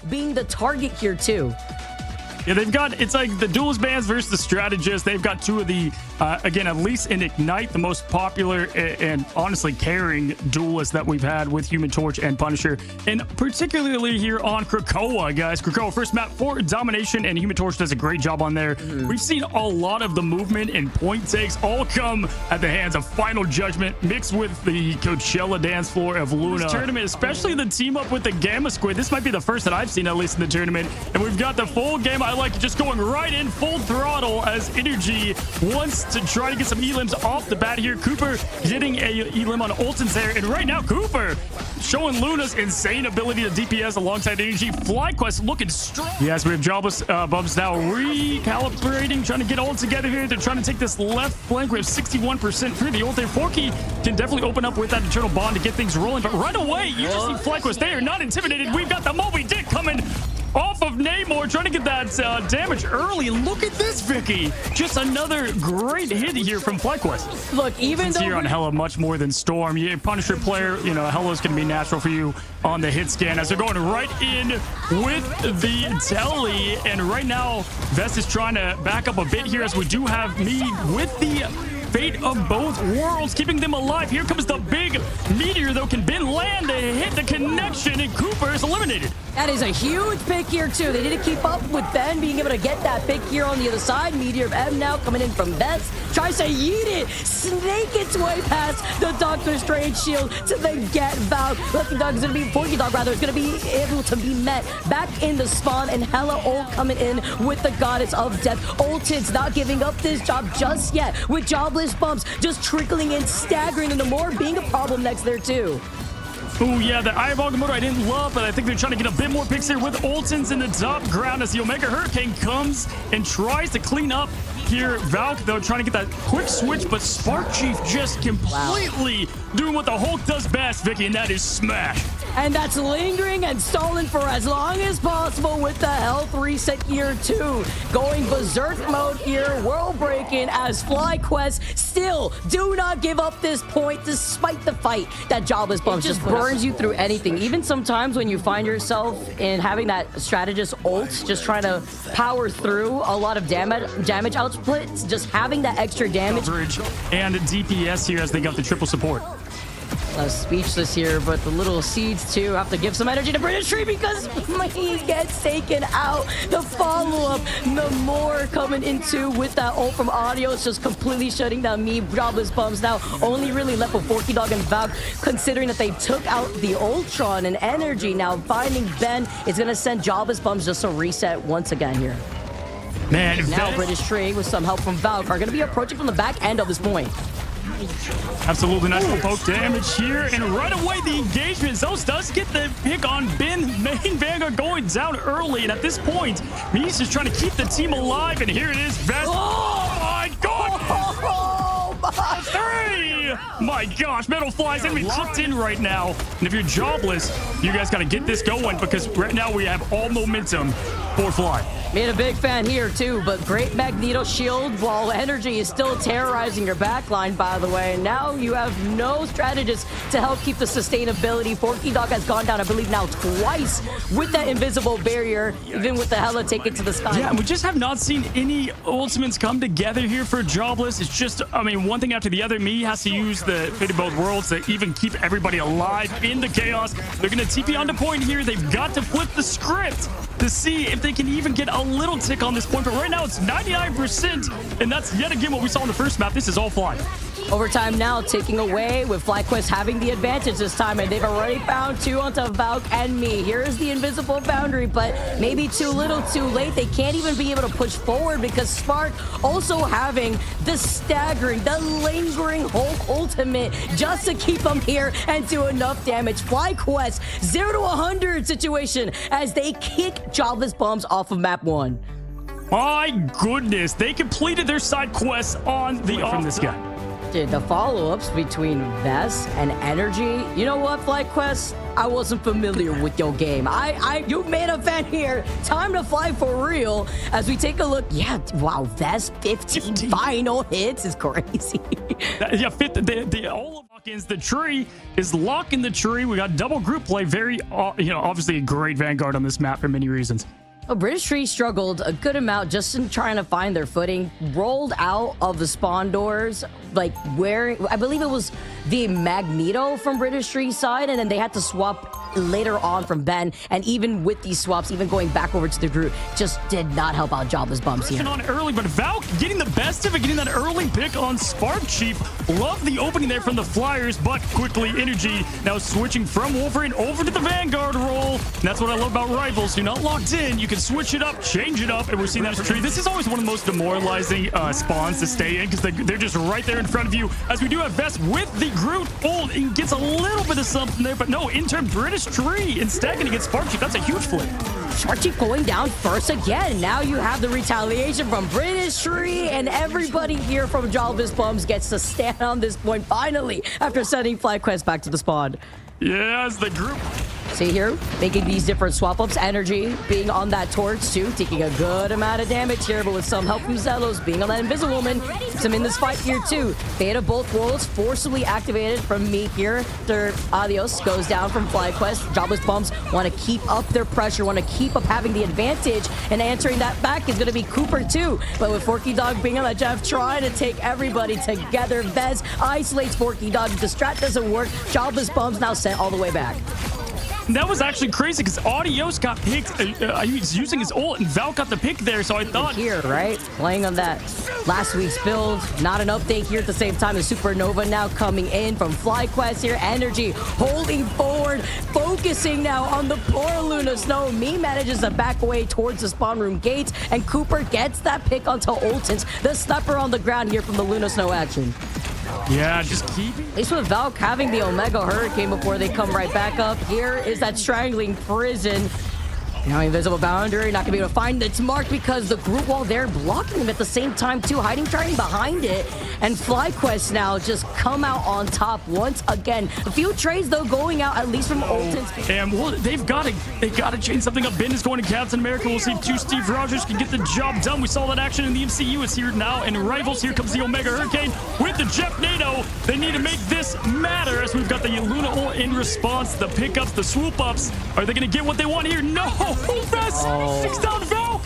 being the target here too. Yeah, they've got, it's like the duelist versus the strategist. They've got two of the, again, at least in Ignite, the most popular and honestly caring duelists that we've had with Human Torch and Punisher. And particularly here on Krakoa, guys. Krakoa, first map for domination, and Human Torch does a great job on there. We've seen a lot of the movement and point takes all come at the hands of Final Judgment mixed with the Coachella dance floor of Luna. This tournament, especially the team up with the Gamma Squid. This might be the first that I've seen, at least in the tournament. And we've got the full game. I like just going right in full throttle as Energy wants to try to get some elims off the bat here. Cooper getting a elim on Olsen's there, and right now Cooper showing Luna's insane ability to DPS alongside Energy. FlyQuest looking strong. Yes, we have Jobless Bums now recalibrating, trying to get all together here. They're trying to take this left flank. We have 61% through the ult there. Forky can definitely open up with that Eternal Bond to get things rolling, but right away you just see FlyQuest. They are not intimidated. We've got the Moby Dick coming off of Namor, trying to get that damage early. Look at this, Vicky. Just another great hit here from FlyQuest. Look, even though here on Hella much more than Storm. You Punisher player, you know, Hella's going to be natural for you on the hit scan as they're going right in with the telly. And right now, Ves is trying to back up a bit here as we do have me with the fate of both worlds, keeping them alive. Here comes the big meteor, though. Can Ben land to hit the connection, and Cooper is eliminated. That is a huge pick here, too. They need to keep up with Ben being able to get that pick here on the other side. Meteor of M now coming in from Ves. Tries to yeet it, snake its way past the Doctor Strange shield to then get Valk. Lucky Dog is going to be, Forky Dog rather, is going to be able to be met back in the spawn, and Hella ult coming in with the Goddess of Death. Ultid's not giving up this job just yet with JOBLESSBUMS just trickling in, staggering, and the more being a problem next there, too. Oh, yeah, the Eye of Agamotto I didn't love, but I think they're trying to get a bit more picks here with Olsen's in the top ground as the Omega Hurricane comes and tries to clean up here. Valk, though, trying to get that quick switch, but Spark Chief just completely doing what the Hulk does best, Vicky, and that is smash. And that's lingering and stalling for as long as possible with the health reset here, too. Going berserk mode here, world breaking as FlyQuest still do not give up this point despite the fight that JOBLESSBUMS just burns you through anything. Even sometimes when you find yourself in having that strategist ult, just trying to power through a lot of damage output, just having that extra damage. Coverage and DPS here as they got the triple support. Speechless here, but the little seeds too have to give some energy to British Tree because he gets taken out. The follow-up, the more coming into with that ult from Audio. It's just completely shutting down me. JOBLESSBUMS now only really left with Forky Dog and Valk, considering that they took out the Ultron and Energy. Now finding Ben is going to send JOBLESSBUMS just a reset once again here. Man, now British Tree with some help from Valk are going to be approaching from the back end of this point. Absolutely nice full poke damage here, and right away the engagement. Zeus does get the pick on Ben. Main Vanguard going down early, and at this point, Mies is trying to keep the team alive, and here it is, Ves. Oh my god! Oh my! Three! My gosh, Metal Fly's enemy locked in right now, and if you're jobless, you guys got to get this going because right now we have all momentum for Fly. Made a big fan here too, but great Magneto shield while Energy is still terrorizing your backline, by the way. And now you have no strategist to help keep the sustainability. Forky Dog has gone down, I believe, now twice with that invisible barrier, even with the Hella taken to the sky. Yeah, we just have not seen any ultimates come together here for Jobless. It's just, I mean, one thing after the other. Me has to use the Fate of Both Worlds to even keep everybody alive in the chaos. They're going to TP onto point here. They've got to flip the script to see if they can even get a little tick on this point, but right now it's 99%, and that's yet again what we saw in the first map. This is all Fly. Overtime now taking away with FlyQuest having the advantage this time, and they've already found two onto Valk and me. Here's the invisible boundary, but maybe too little too late. They can't even be able to push forward because Spark also having the staggering, the lingering Hulk ultimate just to keep them here and do enough damage. FlyQuest 0 to 100 situation as they kick JOBLESSBUMS off of map 1. My goodness, they completed their side quests on the from this guy. Dude, the follow-ups between Ves and Energy. You know what, FlyQuest? I wasn't familiar with your game. You made a fan here. Time to fly for real. As we take a look, yeah, wow, Ves 15 final hits is crazy. Yeah, all of lock-ins. The tree is locking the tree. We got double group play. Very, obviously a great Vanguard on this map for many reasons. Well, British Tree struggled a good amount just in trying to find their footing. Rolled out of the spawn doors, like wearing, I believe it was the Magneto from British Tree's side, and then they had to swap later on from Ben. And even with these swaps, even going back over to the group, just did not help out JOBLESSBUMS here. On early, but Valk getting the best of it, getting that early pick on Spark Chief. Love the opening there from the Flyers, but quickly Energy now switching from Wolverine over to the Vanguard role. And that's what I love about Rivals. You're not locked in. You can switch it up, change it up, and we're seeing that tree. This is always one of the most demoralizing spawns to stay in because they're just right there in front of you. As we do have Ves with the Groot ult and gets a little bit of something there, but no, in turn, British Tree instead going to get Spark Chief. That's a huge flip. Spark Chief going down first again. Now you have the retaliation from British Tree, and everybody here from JOBLESSBUMS gets to stand on this point finally after sending FlyQuest back to the spawn. Yes, the group. See here, making these different swap-ups. Energy being on that torch too, taking a good amount of damage here, but with some help from Zelos being on that Invisible Woman, keeps him in this fight here too. Beta both worlds forcibly activated from me here. Their Adios goes down from FlyQuest. JOBLESSBUMS want to keep up their pressure, want to keep up having the advantage, and answering that back is going to be Cooper too. But with Forky Dog being on that Jeff, trying to take everybody together. Ves isolates Forky Dog. The strat doesn't work. JOBLESSBUMS now sent all the way back. That was actually crazy because Adios got picked. He was using his ult and Val got the pick there, so I thought... Here, right? Playing on that last week's build. Not an update here at the same time. The Supernova now coming in from FlyQuest here. Energy holding forward, focusing now on the poor Luna Snow. Me manages to back away towards the spawn room gates, and Cooper gets that pick onto Oltens. The sniper on the ground here from the Luna Snow action. Yeah, just keeping... At least with Valk having the Omega Hurricane before they come right back up. Here is that Strangling Prison. Now Invisible Boundary, not gonna be able to find its mark because the group wall there blocking him at the same time too, hiding, trying behind it. And FlyQuest now just come out on top once again. A few trades though going out, at least from Oltens. And well, they've got to change something up. Ben is going to Captain America. We'll see if two Steve Rogers can get the job done. We saw that action in the MCU. It's here now. And Rivals, here comes the Omega Hurricane with the Jeff NATO. They need to make this matter as we've got the Luna ult in response. The pickups, the swoop ups. Are they going to get what they want here? No! Ves takes down Valk.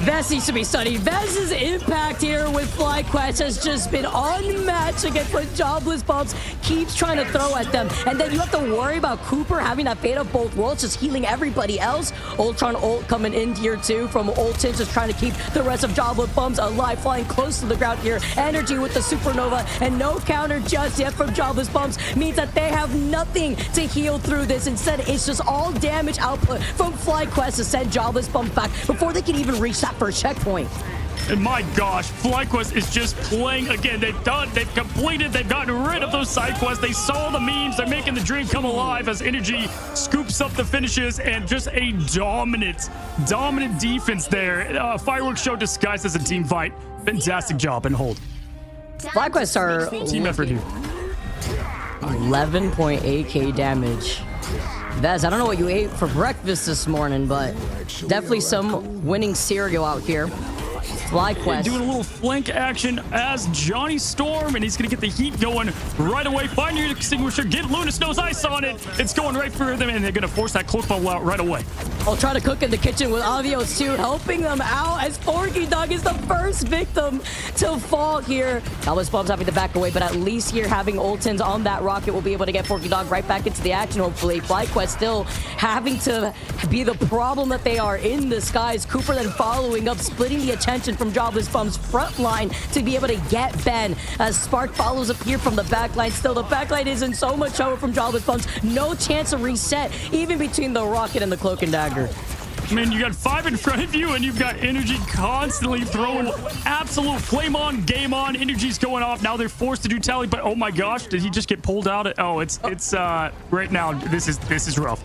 Ves needs to be studied. Ves's impact here with FlyQuest has just been unmatched against what JOBLESSBUMS keeps trying to throw at them. And then you have to worry about Cooper having that fate of both worlds, just healing everybody else. Ultron ult coming in here too from Oltens, just trying to keep the rest of JOBLESSBUMS alive, flying close to the ground here. Energy with the Supernova, and no counter just yet from JOBLESSBUMS means that they have nothing to heal through this. Instead, it's just all damage output from FlyQuest to send JOBLESSBUMS back before they can even reach that first checkpoint. And my gosh, FlyQuest is just playing again. They've completed, they've gotten rid of those side quests. They saw the memes, they're making the dream come alive as Energy scoops up the finishes, and just a dominant defense there. Fireworks show disguised as a team fight. Fantastic job, and hold. FlyQuest are Team effort here. 11.8k damage. Ves, I don't know what you ate for breakfast this morning, but definitely some winning cereal out here. FlyQuest doing a little flank action as Johnny Storm, and he's going to get the heat going right away. Find your extinguisher, get Luna Snow's ice on it. It's going right for them, and they're going to force that close bubble out right away. I'll try to cook in the kitchen with Avios too, helping them out as Forky Dog is the first victim to fall here. JOBLESSBUMS having to back away, but at least here having Oltens on that rocket will be able to get Forky Dog right back into the action, hopefully. FlyQuest still having to be the problem that they are in the skies. Cooper then following up, splitting the attention from JOBLESSBUMS front line to be able to get Ben. As Spark follows up here from the back line. Still, the back line is in so much trouble from JOBLESSBUMS. No chance of reset, even between the rocket and the cloak and dagger. I mean, you got 5 in front of you, and you've got Energy constantly throwing absolute flame on, game on. Energy's going off. Now they're forced to do tally, but oh my gosh, did he just get pulled out? Oh, it's right now. This is rough.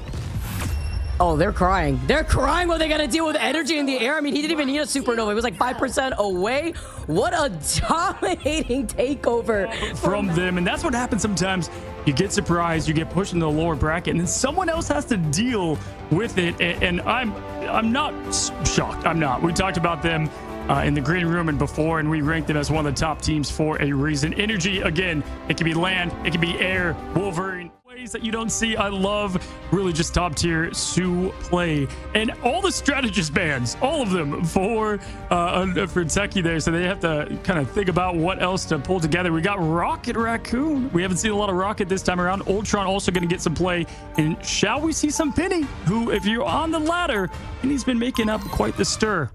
Oh, they're crying. They're crying when they got to deal with Energy in the air. I mean, he didn't even need a Supernova. It was like 5% away. What a dominating takeover from them. And that's what happens sometimes. you get surprised, you get pushed into the lower bracket, and then someone else has to deal with it. And I'm not shocked. I'm not. We talked about them in the green room and before, and we ranked them as one of the top teams for a reason. Energy, again, it can be land, it can be air, Wolverine, ways that you don't see. I love really just top tier Sioux play, and all the strategist bands, all of them for Teki there, so they have to kind of think about what else to pull together. We got Rocket Raccoon. We haven't seen a lot of Rocket this time around. Ultron also going to get some play, and shall we see some Penny, who, if you're on the ladder, and he's been making up quite the stir.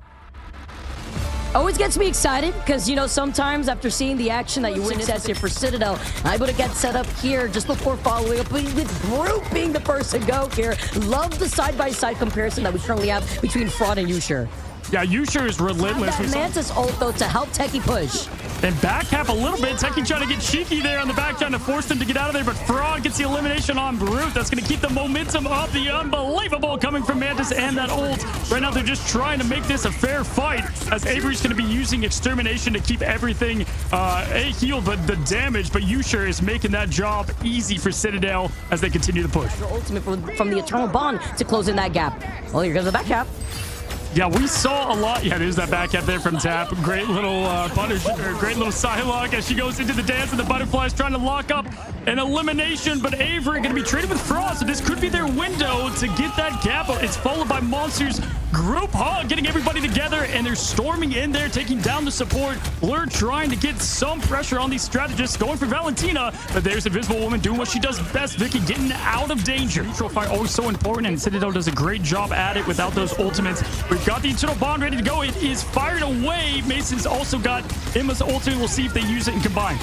Always gets me excited because, you know, sometimes after seeing the action that you witnessed here for Citadel, I'm able to get set up here just before following up with Brute being the first to go here. Love the side-by-side comparison that we currently have between Fraud and Juker. Yeah, Juker is relentless. That Mantis ult, though, to help Teki push. And back half a little bit. Teki trying to get cheeky there on the back, trying to force them to get out of there, but Fraud gets the elimination on Brute. That's going to keep the momentum up. The unbelievable coming from Mantis and that ult. Right now, they're just trying to make this a fair fight, as Avery's going to be using Extermination to keep everything healed, but the damage. But Juker is making that job easy for Citadel as they continue to push. Ultimate from the Eternal Bond to close in that gap. Well, here goes the back half. Yeah, we saw a lot. Yeah, there's that back up there from Tap. Great little great little Psylocke as she goes into the dance, and the butterflies trying to lock up an elimination. But Avery going to be traded with Frost, so this could be their window to get that gap. It's followed by Monster's group hug, getting everybody together, and they're storming in there, taking down the support. Blur trying to get some pressure on these strategists, going for Valentina, but there's Invisible Woman doing what she does best. Vicky getting out of danger. Neutral fire always so important, and Citadel does a great job at it without those ultimates. We've got the Eternal Bond ready to go. It is fired away. Mason's also got Emma's ultimate. We'll see if they use it and combine.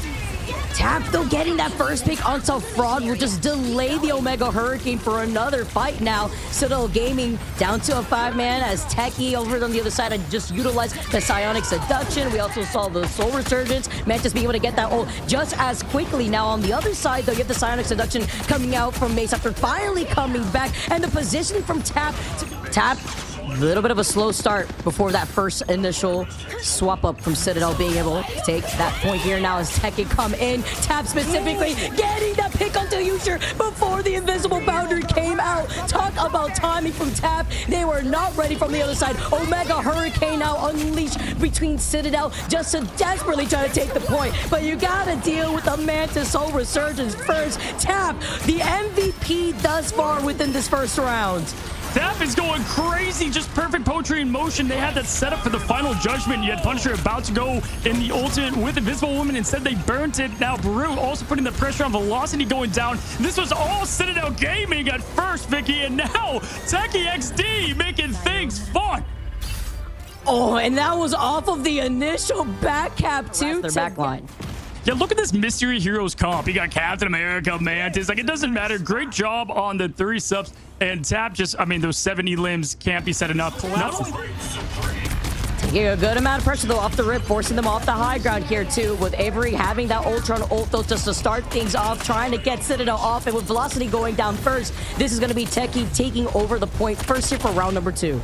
Tap, though, getting that first pick onto Fraud will just delay the Omega Hurricane for another fight now. Citadel Gaming down to a 5-man as Teki over on the other side had just utilized the Psionic Seduction. We also saw the Soul Resurgence. Mantis being able to get that ult just as quickly. Now on the other side, though, you have the Psionic Seduction coming out from Mace after finally coming back. And the positioning from Tap, a little bit of a slow start before that first initial swap up from Citadel being able to take that point here now as Teki come in. Tap specifically getting that pick onto Juker before the invisible boundary came out. Talk about timing from Tap. They were not ready from the other side. Omega Hurricane now unleashed between Citadel just to desperately try to take the point. But you gotta deal with the Mantis Soul Resurgence first. Tap, the MVP thus far within this first round. Tap is going crazy, just perfect poetry in motion. They had that set up for the final judgment. You had Punisher about to go in the ultimate with Invisible Woman. Instead, they burnt it. Now, Brute also putting the pressure on Velocity going down. This was all Citadel Gaming at first, Vicky, and now TEKIXD making things fun. Oh, and that was off of the initial back cap, too. Their back line. Yeah, look at this Mystery Heroes comp. You got Captain America, Mantis. Like, it doesn't matter. Great job on the 3 subs. And Tap just, I mean, those 70 limbs can't be said enough. Taking a good amount of pressure, though, off the rip, forcing them off the high ground here, too, with Avery having that Ultron ult, though, just to start things off, trying to get Citadel off, and with Velocity going down first, this is going to be Teki taking over the point first here for round number 2.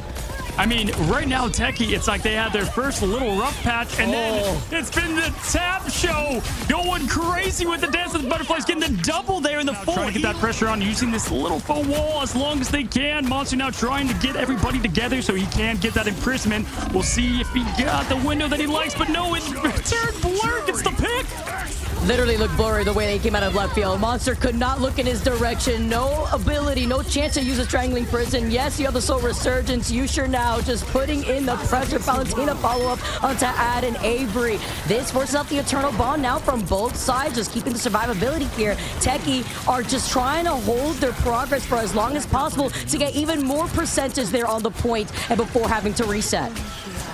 I mean, right now, Teki, it's like they had their first little rough patch, and then it's been the Tap show going crazy with the dance of the butterflies, getting the double there in the full. Trying to get that pressure on, using this little faux wall as long as they can. Monster now trying to get everybody together so he can get that imprisonment. We'll see if he got the window that he likes, but no, it's turned Blur gets the pick. Literally looked blurry the way they came out of left field. Monster could not look in his direction. No ability, no chance to use a Strangling Prison. Yes, you have the Soul Resurgence. Juker now just putting in the pressure. Valentina follow-up onto Ad and Avery. This forces out the Eternal Bond now from both sides, just keeping the survivability here. Teki are just trying to hold their progress for as long as possible to get even more percentage there on the point and before having to reset.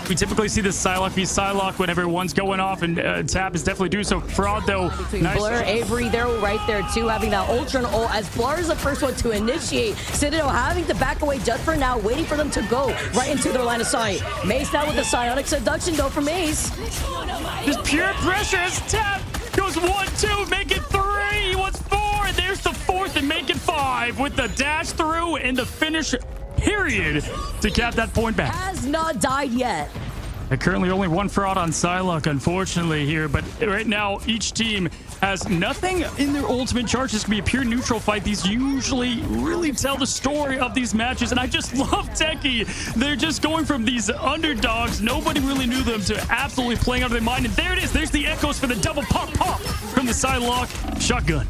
We typically see this Psylocke be Psylocke whenever one's going off, and Tap is definitely doing so. Fraud, though. Nice. Blur, Avery, they're right there, too, having that Ultron ult, as Blur is the first one to initiate. Citadel having to back away just for now, waiting for them to go right into their line of sight. Mace now with the Psionic Seduction, though, for Mace. Just pure pressure as Tap goes 1-2, make it 3. He wants 4, and there's the 4th, and make it 5 with the dash through and the finish period to cap that point back. Has not died yet. Currently only one fraud on Psylocke, unfortunately, here. But right now, each team has nothing in their ultimate charge. This can be a pure neutral fight. These usually really tell the story of these matches. And I just love Teki. They're just going from these underdogs. Nobody really knew them to absolutely playing out of their mind. And there it is. There's the echoes for the double pop from the Psylocke shotgun.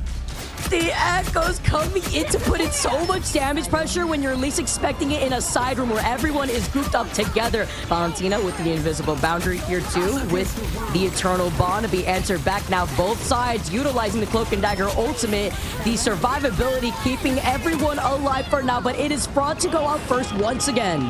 The echoes coming in to put in so much damage pressure when you're least expecting it in a side room where everyone is grouped up together. Valentina with the invisible boundary here too, with the eternal bond to be answered back. Now both sides utilizing the cloak and dagger ultimate. The survivability keeping everyone alive for now, but it is Fraud to go out first once again.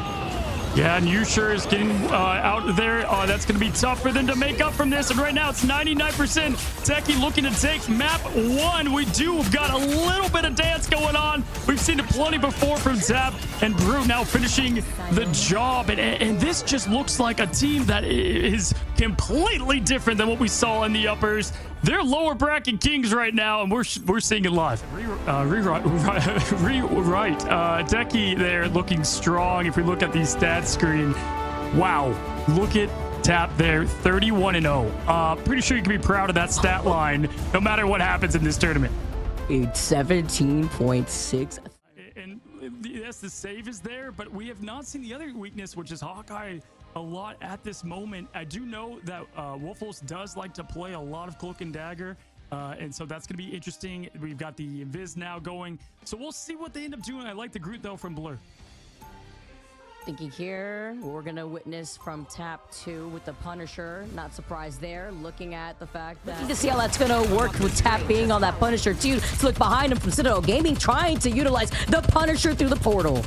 Yeah, and Juker is getting out there. That's going to be tough for them to make up from this. And right now, it's 99%. Teki looking to take map 1. We do got a little bit of dance going on. We've seen it plenty before from Tap and Brute now finishing the job. And this just looks like a team that is completely different than what we saw in the uppers. They're lower bracket kings right now, and we're seeing it live. Rewrite. Teki there looking strong. If we look at the stats screen, wow, look at Tap there, 31-0. Pretty sure you can be proud of that stat line, no matter what happens in this tournament. It's 17.6. And yes, the save is there, but we have not seen the other weakness, which is Hawkeye a lot at this moment. I do know that Wolfos does like to play a lot of cloak and dagger, and so that's going to be interesting. We've got the Invis now going, so we'll see what they end up doing. I like the Groot though from Blur. Thinking here, we're going to witness from Tap 2 with the Punisher. Not surprised there, looking at the fact that... to see how that's going to work with Tap being on that Punisher too. To look behind him from Citadel Gaming, trying to utilize the Punisher through the portal.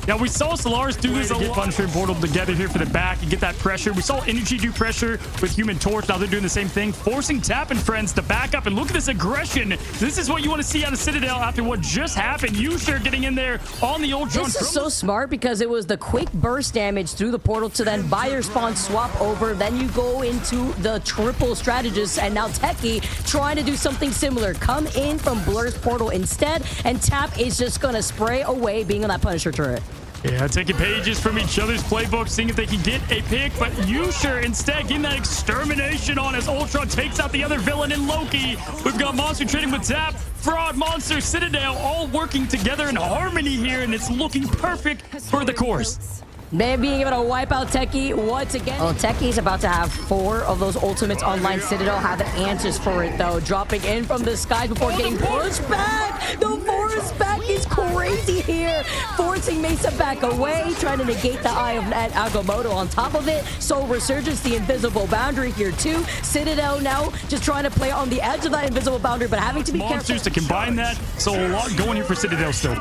Yeah, we saw Solaris do this to get Punisher and Portal together here for the back and get that pressure. We saw Energy do pressure with Human Torch. Now they're doing the same thing, forcing Tap and friends to back up. And look at this aggression. This is what you want to see out of Citadel after what just happened. Juker getting in there on the Ultron. This is so smart because it was the quick burst damage through the portal to then buy your spawn, swap over. Then you go into the triple strategist. And now Teki trying to do something similar. Come in from Blur's portal instead. And Tap is just going to spray away being on that Punisher turret. Yeah, taking pages from each other's playbook, seeing if they can get a pick, but Juker instead getting that extermination on as Ultron takes out the other villain in Loki. We've got Monster trading with Tap, Fraud, Monster, Citadel, all working together in harmony here, and it's looking perfect for the course. Man being able to wipe out Teki once again. Oh, Teki's about to have 4 of those ultimates online. Citadel have the answers for it, though. Dropping in from the skies before getting pushed back. The force back is crazy here. Forcing Mesa back away, trying to negate the eye of Agamotto on top of it. So Resurgence, the invisible boundary here, too. Citadel now just trying to play on the edge of that invisible boundary, but having to be Monsters careful. to combine that. So a lot going here for Citadel still.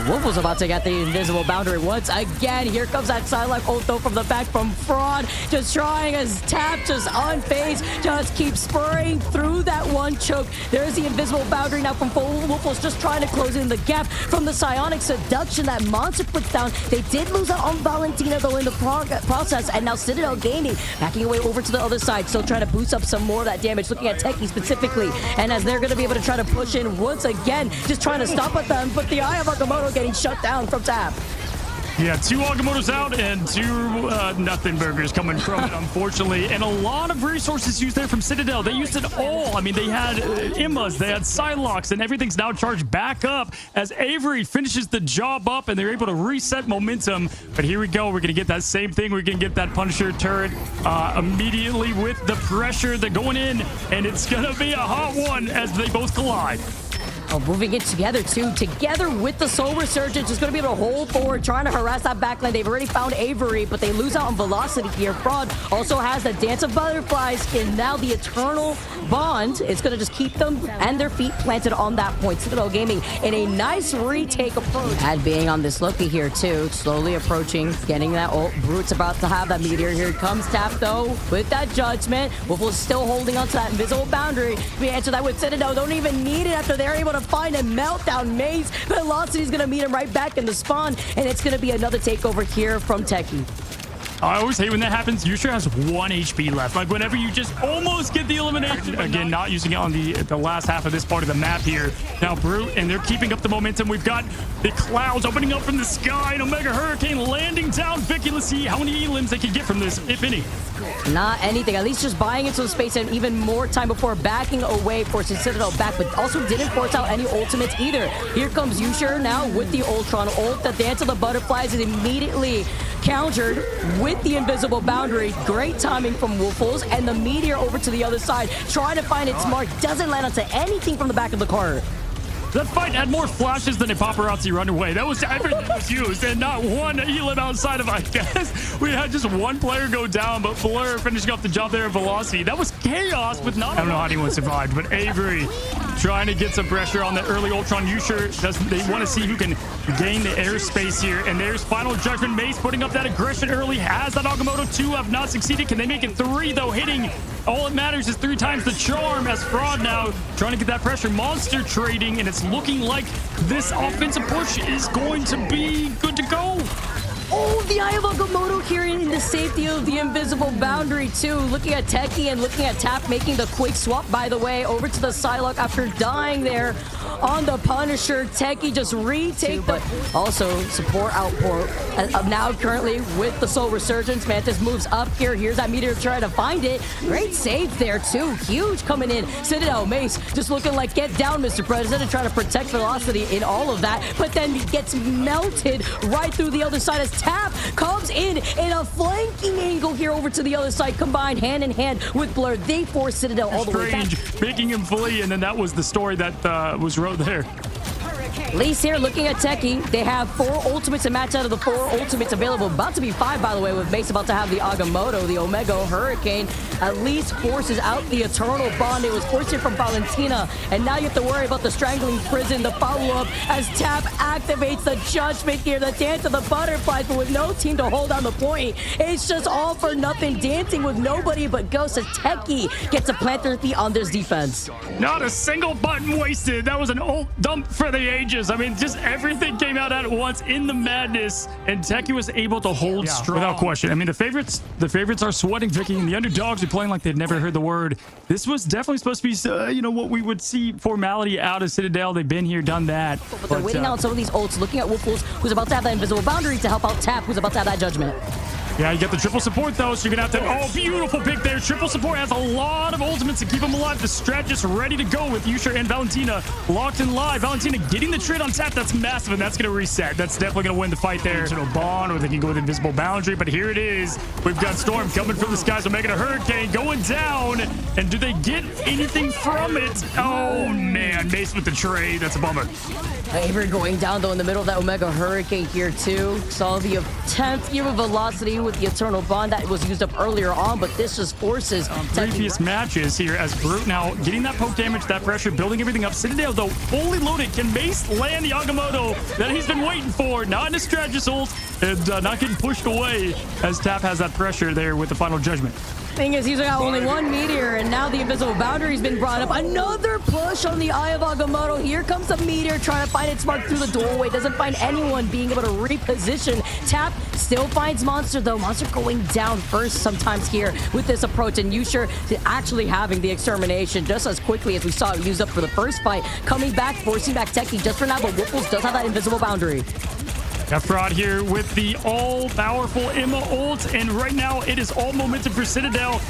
Wolf was about to get the invisible boundary once again. Here comes that Psylocke ulto from the back from Fraud, just trying as Tap just unfazed, just keeps spraying through that one choke. There's the invisible boundary now from Wolfos, just trying to close in the gap from the psionic seduction that Monster puts down. They did lose out on Valentina though in the process, and now Citadel Gaming backing away over to the other side, still trying to boost up some more of that damage, looking at Teki specifically, and as they're going to be able to try to push in once again, just trying to stop at them, but the Eye of Agamotto getting shut down from Tap. Yeah, 2 Agamottos out and 2 nothing burgers coming from it, unfortunately. And a lot of resources used there from Citadel. They used it all. I mean, they had Immas, they had Psylocks, and everything's now charged back up as Avery finishes the job up and they're able to reset momentum. But here we go. We're going to get that same thing. We're going to get that Punisher turret immediately with the pressure. They're going in, and it's going to be a hot one as they both collide. Oh, moving it together, too. Together with the Soul Resurgence, is going to be able to hold forward, trying to harass that backline. They've already found Avery, but they lose out on velocity here. Fraud also has the Dance of Butterflies, and now the Eternal Bond is going to just keep them and their feet planted on that point. Citadel Gaming in a nice retake approach. Ad being on this Loki here, too. Slowly approaching, getting that ult. Brute's about to have that meteor. Here comes Tap, though, with that Judgment. Wolf still holding onto that invisible boundary. We answer that with Citadel. Don't even need it after they're able to find a meltdown maze. Velocity is going to meet him right back in the spawn, and it's going to be another takeover here from Teki. I always hate when that happens. Juker has 1 HP left. Like whenever you just almost get the elimination. Again, not using it on the last half of this part of the map here. Now Brute, and they're keeping up the momentum. We've got the clouds opening up from the sky, and Omega Hurricane landing down down Vicky. Let's see how many elims they can get from this, if any. Not anything. At least just buying into the space and even more time before backing away, forcing Citadel back, but also didn't force out any ultimates either. Here comes Juker now with the Ultron ult. The Dance of the Butterflies is immediately countered with the invisible boundary. Great timing from Woofles, and the Meteor over to the other side, trying to find its mark. Doesn't land onto anything from the back of the cart. That fight had more flashes than a paparazzi runaway. That was everything was used, and not one elim outside of, I guess. We had just one player go down, but Blur finishing off the job there at Velocity. That was chaos, but not. I don't know how anyone survived, but Avery trying to get some pressure on the early Ultron. Juker they want to see who can gain the airspace here, and there's Final Judgment. Mace putting up that aggression early. Has that Agamotto 2 have not succeeded. Can they make it 3 though? Hitting. All it matters is 3 times the charm as Fraud now trying to get that pressure. Monster trading, and it's looking like this offensive push is going to be good to go. Oh, the Eye of Agamotto here in the safety of the invisible boundary too. Looking at Teki and looking at Tap making the quick swap, by the way, over to the Psylocke after dying there on the Punisher. Teki just retake, but also support outpour. Now currently with the Soul Resurgence, Mantis moves up here. Here's that Meteor trying to find it. Great save there too. Huge coming in. Citadel, Mace just looking like get down, Mr. President, trying to protect Velocity in all of that, but then he gets melted right through the other side as Tap comes in a flanking angle here over to the other side, combined hand in hand with Blur. They force Citadel all the way back, making him flee, and then that was the story that was wrote there. Least here looking at Teki, they have 4 ultimates to match out of the 4 ultimates available. About to be 5, by the way, with Mace about to have the Agamotto. The Omega Hurricane at least forces out the Eternal Bond. It was forced here from Valentina, and now you have to worry about the Strangling Prison, the follow-up as Tap activates the Judgment here, the Dance of the Butterflies, but with no team to hold down the point. It's just all for nothing, dancing with nobody but Ghost as Teki gets a plant their feet on this defense. Not a single button wasted. That was an ult dump for the ages. I mean, just everything came out at once in the madness, and Teki was able to hold strong. Without question. I mean, the favorites are sweating, Vicky, and the underdogs are playing like they'd never heard the word. This was definitely supposed to be, you know, what we would see formality out of Citadel. They've been here, done that. But they're waiting out some of these ults, looking at Woofles, who's about to have that invisible boundary to help out Tap, who's about to have that Judgment. Yeah, you get the triple support, though, so you're going to have to... Oh, beautiful pick there. Triple support has a lot of ultimates to keep him alive. The strat just ready to go with Juker and Valentina locked in live. Valentina getting the trade on Tap. That's massive, and that's going to reset. That's definitely going to win the fight there. There's no bond, or they can go with invisible boundary, but here it is. We've got Storm coming from the skies. So making a Hurricane going down, and do they get anything from it? Oh, man. Mace with the trade. That's a bummer. Avery going down, though, in the middle of that Omega Hurricane here, too. Saw the 10th year of Velocity with the Eternal Bond that was used up earlier on, but this just forces previous matches here as Brute now getting that poke damage, that pressure, building everything up. Citadel, though, fully loaded. Can Mace land the Agamotto that he's been waiting for? Not in a strategist ult, and not getting pushed away as Tap has that pressure there with the Final Judgment. Thing is, he's got only 1 Meteor, and now the invisible boundary's been brought up. Another push on the Eye of Agamotto. Here comes the Meteor trying to find its mark through the doorway. Doesn't find anyone being able to reposition. Tap still finds Monster, though. Monster going down first sometimes here with this approach, and Juker actually having the extermination just as quickly as we saw it used up for the first fight. Coming back, forcing back Teki just for now, but Woofles does have that invisible boundary. Got Fraud here with the all-powerful Emma ult, and right now it is all momentum for Citadel.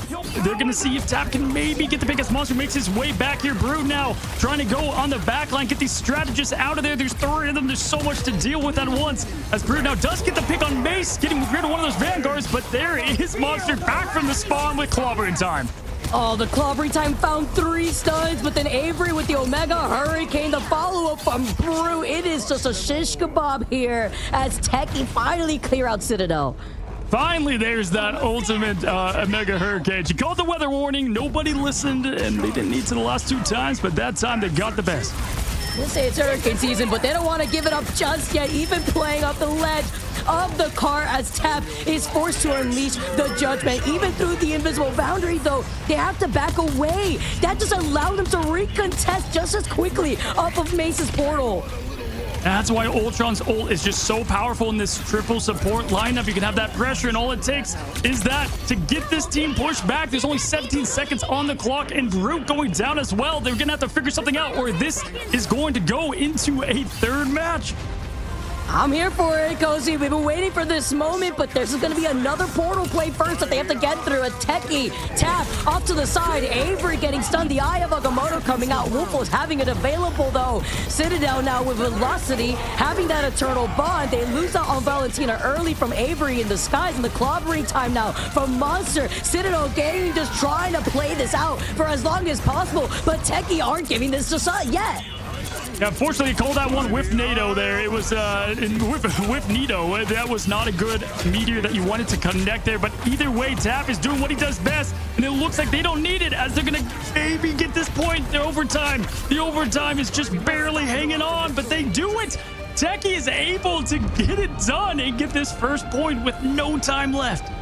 They're going to see if Tap can maybe get the pick as Monster makes his way back here. Brood now trying to go on the back line, get these strategists out of there. There's 3 of them. There's so much to deal with at once, as Brood now does get the pick on Mace, getting rid of one of those Vanguards, but there is Monster back from the spawn with clobbering time. Oh, the clobbering time found 3 stuns, but then Avery with the Omega Hurricane, the follow-up from Brew. It is just a shish kebab here as Teki finally clear out Citadel. Finally, there's that ultimate Omega Hurricane. She called the weather warning. Nobody listened, and they didn't need to the last 2 times, but that time they got the best. We'll say it's Hurricane season, but they don't want to give it up just yet, even playing off the ledge of the car as Tap is forced to unleash the Judgment. Even through the invisible boundary, though, they have to back away. That just allowed them to recontest just as quickly off of Mace's portal. That's why Ultron's ult is just so powerful in this triple support lineup. You can have that pressure, and all it takes is that to get this team pushed back. There's only 17 seconds on the clock, and Root going down as well. They're going to have to figure something out, or this is going to go into a 3rd match. I'm here for it, Cozy. We've been waiting for this moment, but there's going to be another portal play first that they have to get through. A Teki tap off to the side. Avery getting stunned. The Eye of Agamotto coming out. Wolf was having it available, though. Citadel now with velocity, having that eternal bond. They lose out on Valentina early from Avery in the skies, and the clobbering time now from Monster. Citadel Gaming just trying to play this out for as long as possible, but Teki aren't giving this to Sun yet. Yeah, unfortunately, called that one with NATO there. It was with Nito. That was not a good meteor that you wanted to connect there. But either way, Tap is doing what he does best. And it looks like they don't need it as they're going to maybe get this point to overtime. The overtime is just barely hanging on, but they do it. Teki is able to get it done and get this first point with no time left.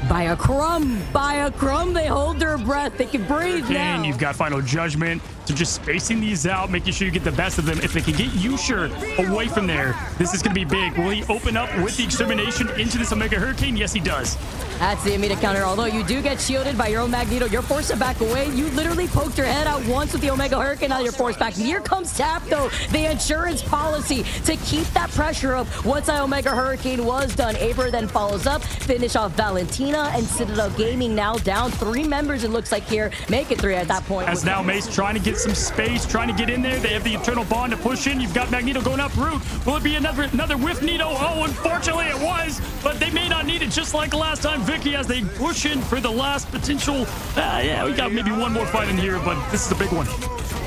By a crumb, they hold their breath. They can breathe now. And you've got Final Judgment. So just spacing these out, making sure you get the best of them. If they can get Juker away from there, this is going to be big. Will he open up with the Extermination into this Omega Hurricane? Yes, he does. That's the immediate counter. Although you do get shielded by your own Magneto, you're forced to back away. You literally poked your head out once with the Omega Hurricane. Now you're forced back. Here comes Tap, though. The insurance policy to keep that pressure up. Once that Omega Hurricane was done, Avery then follows up. Finish off Valentina and Citadel Gaming now down 3 members, it looks like here. Make it 3 at that point. As now Mace trying to get some space, trying to get in there. They have the Eternal Bond to push in. You've got Magneto going up route. Will it be another with Nito? Oh, unfortunately it was, but they may not need it just like last time, Vicky, as they push in for the last potential. Yeah, we got maybe one more fight in here, but this is a big one.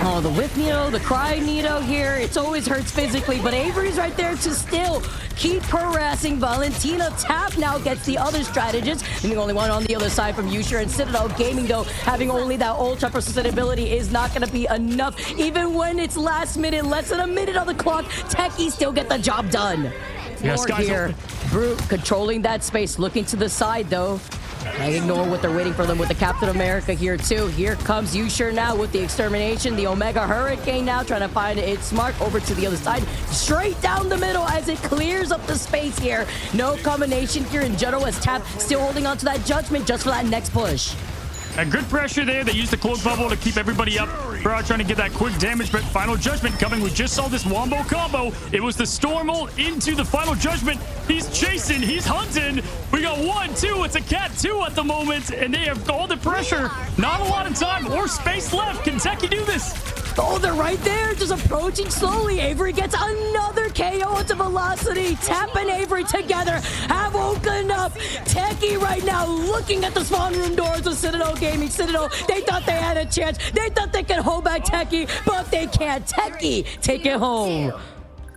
Oh, the whip Nito, the cry Nito here. It always hurts physically, but Avery's right there to still keep harassing Valentina. Tap now gets the other strategist, and the only one on the other side from Juker. And Citadel Gaming, though, having only that ultra persistent ability is not going to be enough. Even when it's last minute, less than a minute on the clock, Teki still get the job done. Yes, guys, here. Brute controlling that space, looking to the side, though. They ignore what they're waiting for them with the Captain America here, too. Here comes Juker now with the Extermination. The Omega Hurricane now trying to find its mark over to the other side. Straight down the middle as it clears up the space here. No combination here in general as Tap still holding on to that Judgment just for that next push. A good pressure there. They used the cloak bubble to keep everybody up. Broad trying to get that quick damage, but Final Judgment coming. We just saw this wombo combo. It was the Storm ult into the Final Judgment. He's chasing. He's hunting. We got 1, 2. It's a cat 2 at the moment, and they have all the pressure. Not a lot of time or space left. Can Teki do this? Oh, they're right there, just approaching slowly. Avery gets another KO into velocity. Tap and Avery together have woken up. Teki right now looking at the spawn room doors of Citadel Gaming. Citadel, they thought they had a chance. They thought they could hold back Teki, but they can't. Teki, take it home.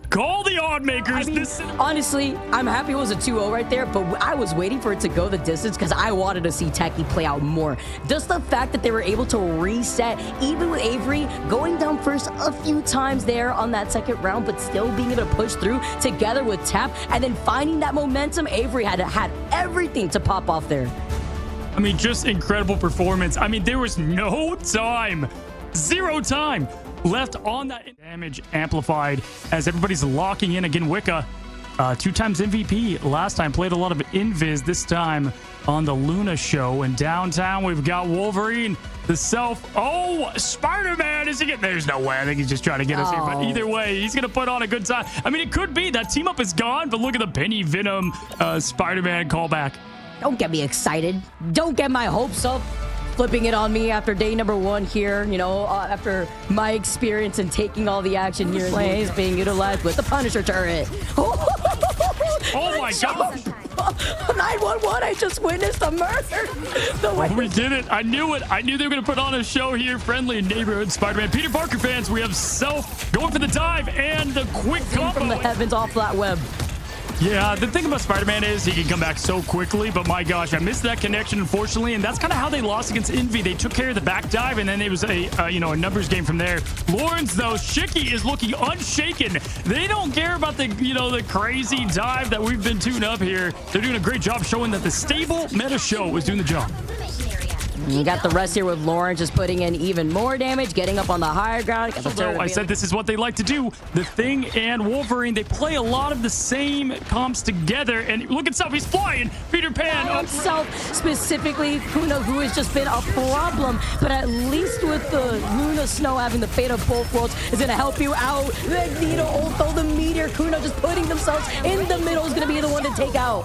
Call the odd makers. I mean, honestly, I'm happy it was a 2-0 right there, but I was waiting for it to go the distance because I wanted to see Teki play out more. Just the fact that they were able to reset, even with Avery going down first a few times there on that second round, but still being able to push through together with Tap and then finding that momentum. Avery had everything to pop off there. I mean, just incredible performance. I mean, there was no time, 0 time left on that. Damage amplified as everybody's locking in. Again, Wicca, 2 times MVP last time, played a lot of Invis this time on the Luna show. And downtown we've got Wolverine, the self. Oh, Spider-Man, is he getting? There's no way. I think he's just trying to get us here, but either way, he's gonna put on a good time. I mean, it could be that team up is gone, but look at the Penny Venom Spider-Man callback. Don't get me excited. Don't get my hopes up. Flipping it on me after day number 1 here, you know, after my experience in taking all the action here. Plays being utilized with the Punisher turret. Oh my God. 911, I just witnessed a murder. We did it. I knew it. I knew they were going to put on a show here. Friendly neighborhood Spider-Man. Peter Parker fans, we have Self going for the dive and the quick combo. From the heavens off that web. Yeah, the thing about Spider-Man is he can come back so quickly, but my gosh, I missed that connection, unfortunately, and that's kind of how they lost against Envy. They took care of the back dive, and then it was a numbers game from there. Lourens, though, Shiki is looking unshaken. They don't care about the crazy dive that we've been tuned up here. They're doing a great job showing that the stable meta show is doing the job. You got the rest here with Lourens just putting in even more damage, getting up on the higher ground. Although I said this is what they like to do. The Thing and Wolverine, they play a lot of the same comps together. And look at Self, he's flying. Peter Pan. Himself, specifically Kuna, who has just been a problem. But at least with the Luna Snow having the fate of both worlds is going to help you out. Magneto, although the Meteor, Kuna just putting themselves in the middle is going to be the one to take out.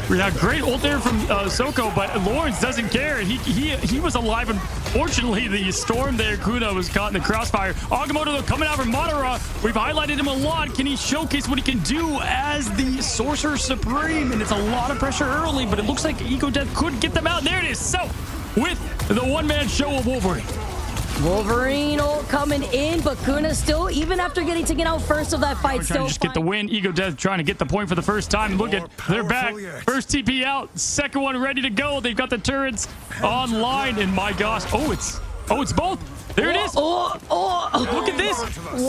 Yeah, great ult there from Soko, but Lourens doesn't care. He was alive. Unfortunately, the storm there, Kuna was caught in the crossfire. Agamotto, though, coming out from Madara. We've highlighted him a lot. Can he showcase what he can do as the Sorcerer Supreme? And it's a lot of pressure early, but it looks like Ego Death could get them out. There it is. So, with the one-man show of Wolverine ult coming in, but Kuna still, even after getting taken out first of that fight, still just get the win. Ego Death trying to get the point for the first time. Look at, they're back. First TP out, second one ready to go. They've got the turrets online, and my gosh, it's both. There it is. Look at this.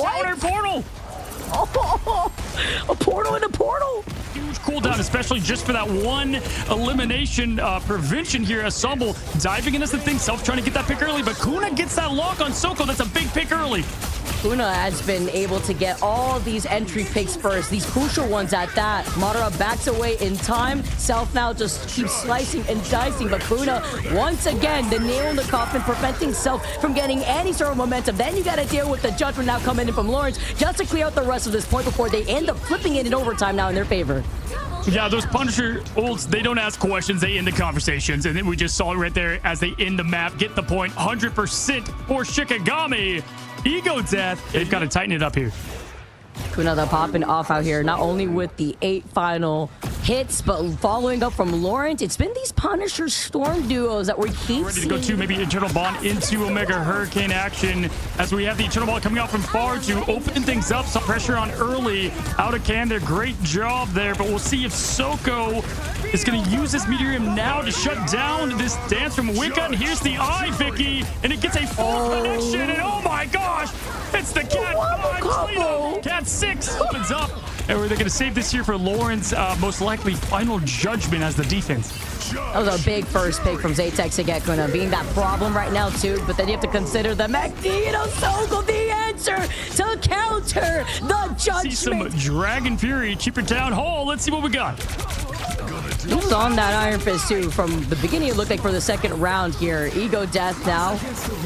Outer portal. A portal in a portal. Huge cooldown, especially just for that one elimination prevention here as Sumble diving in as the Thing, Self trying to get that pick early, but Kuna gets that lock on Soko. That's a big pick early. Kuna has been able to get all these entry picks first, these crucial ones at that. Madara backs away in time. Self now just keeps slicing and dicing, but Kuna, once again, the nail in the coffin, preventing Self from getting any sort of momentum. Then you got to deal with the judgment now coming in from Lourens just to clear out the rest of this point before they end up flipping it in overtime now in their favor. Yeah, those Punisher ults, they don't ask questions, they end the conversations. And then we just saw it right there as they end the map, get the point, 100% for Shikigami. Ego Death, they've got to tighten it up here. Kuna the popping off out here, not only with the 8 final hits, but following up from Lourens, it's been these Punisher Storm duos that we keep ready to go to maybe Eternal Bond into Omega Hurricane action as we have the Eternal Bond coming out from far to open things up. Some pressure on early. Out of Canada, great job there, but we'll see if Soko is going to use this Meteorium now to shut down this dance from Wicca. And here's the eye, Vicky, and it gets a full connection, and oh my gosh, it's the Cat 5 Cat 6 opens up. And they're going to save this here for Lourens' most likely final judgment as the defense. That was a big first pick from Zatex to get Kuna, being that problem right now too. But then you have to consider the Magneto Soko, the answer to counter the judgment. See some Dragon Fury, cheaper Town Hall. Let's see what we got. He was on that Iron Fist too. From the beginning, it looked like for the second round here. Ego Death now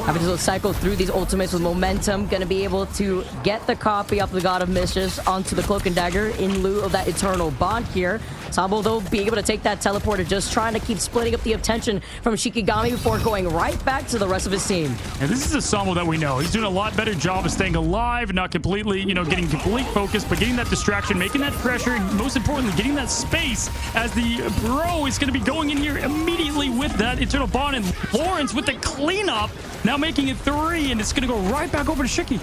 having to cycle through these ultimates with momentum. Going to be able to get the copy of the God of Mischief onto the Cloak and Dagger in lieu of that Eternal Bond here. Sabo, though, being able to take that teleporter, just trying to keep splitting up the attention from Shikigami before going right back to the rest of his team. And this is a Sabo that we know. He's doing a lot better job of staying alive, not completely, getting complete focus, but getting that distraction, making that pressure, and most importantly, getting that space as the Bro is going to be going in here immediately with that Eternal Bond, and Lourens with the cleanup, now making it 3, and it's going to go right back over to Shiki.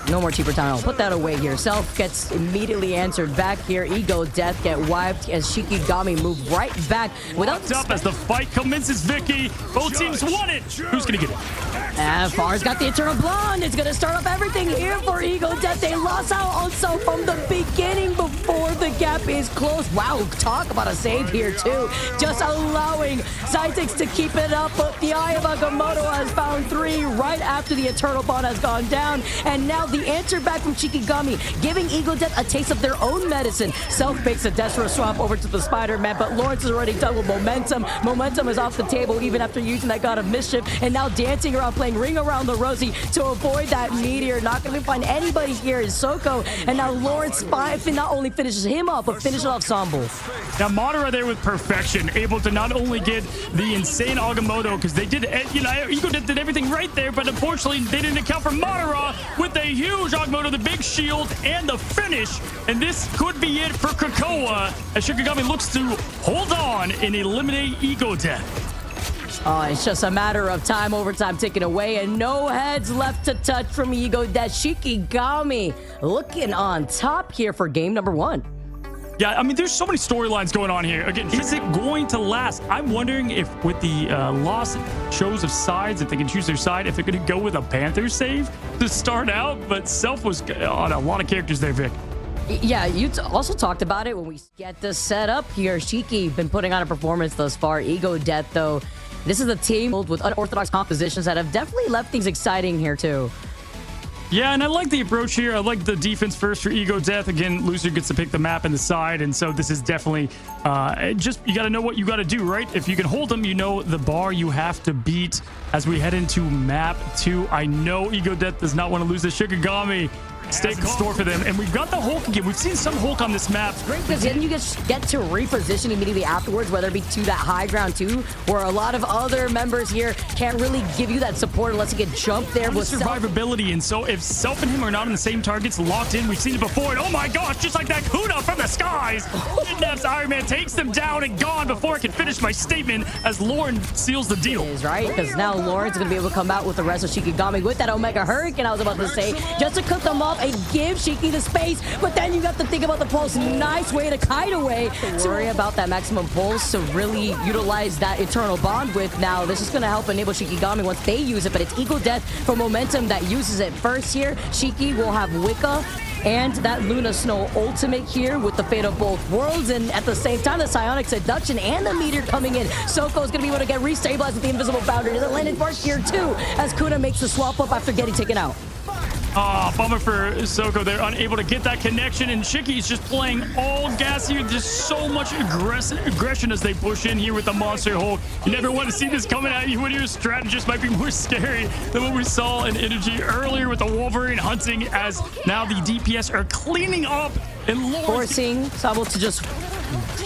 No more cheaper time. I'll put that away here. Self gets immediately answered back here. Ego Death get wiped as Shikigami move right back without up as the fight commences. Vicky, both teams won it. Who's going to get it? And Far's got the Eternal Blonde. It's going to start up everything here for Ego Death. They lost out on Self from the beginning before the gap is closed. Wow, talk about a save here too. Just allowing CITADEL to keep it up, but the Eye of Agamotto has found 3 right after the Eternal Bond has gone down. And now the answer back from Shikigami, giving Ego Death a taste of their own medicine. Self makes a desperate swap over to the Spider-Man, but Lourens is already done with momentum. Momentum is off the table even after using that God of Mischief, and now dancing around, playing Ring Around the Rosie to avoid that meteor. Not going to find anybody here is Soko, and now Lourens not only finishes him off, but finishes off Sambo. Now Madara there with perfection, able to not only get the insane Agamotto, because they did, Ego did everything right there, but unfortunately they didn't account for Madara with a huge Agamotto, the big shield, and the finish. And this could be it for Krakoa as Shikigami looks to hold on and eliminate Ego Death. Oh, it's just a matter of time, overtime ticking away, and no heads left to touch from Ego Death. Shikigami looking on top here for game number 1. Yeah, I mean, there's so many storylines going on here. Again, is it going to last? I'm wondering if with the lost shows of sides, if they can choose their side, if they're going to go with a Panther save to start out. But Self was on a lot of characters there, Vic. Yeah, you also talked about it when we get this set up here. Shiki been putting on a performance thus far. Ego Death, though, This is a team with unorthodox compositions that have definitely left things exciting here too. Yeah, and I like the approach here. I like the defense first for Ego Death. Again, loser gets to pick the map and the side, and so this is definitely just, you got to know what you got to do, right? If you can hold them, you know the bar you have to beat as we head into map 2. I know Ego Death does not want to lose the Shikigami. Stay in store for them, and we've got the Hulk again. We've seen some Hulk on this map. Great, because then you just get to reposition immediately afterwards, whether it be to that high ground too, where a lot of other members here can't really give you that support unless you get jumped there with survivability. And so if Self and him are not on the same targets, locked in, we've seen it before, and oh my gosh, just like that Kuna from the skies, kidnaps Iron Man, takes them down and gone before I can finish my statement as Lourens seals the deal. Is right, because now Lourens is going to be able to come out with the rest of Shikigami with that Omega Hurricane, I was about to say, just to cut them off and give Shiki the space, but then you got to think about the pulse. Nice way to kite away. To worry about that maximum pulse to really utilize that eternal bond with. Now, this is going to help enable Shikigami once they use it, but it's Ego Death for momentum that uses it first here. Shiki will have Wicca and that Luna Snow ultimate here with the fate of both worlds, and at the same time the Psionic Seduction and the meteor coming in. Soko's gonna be able to get restabilized with the invisible boundary. Does it land in first here too as Kuna makes the swap up after getting taken out? Oh, bummer for Soko. They're unable to get that connection, and Shiki's just playing all gas here. Just so much aggression as they push in here with the Monster Hulk. You never want to see this coming at you when your strategist might be more scary than what we saw in Energy earlier with the Wolverine hunting, as now the DPS are cleaning up and Lourens forcing Sabo to just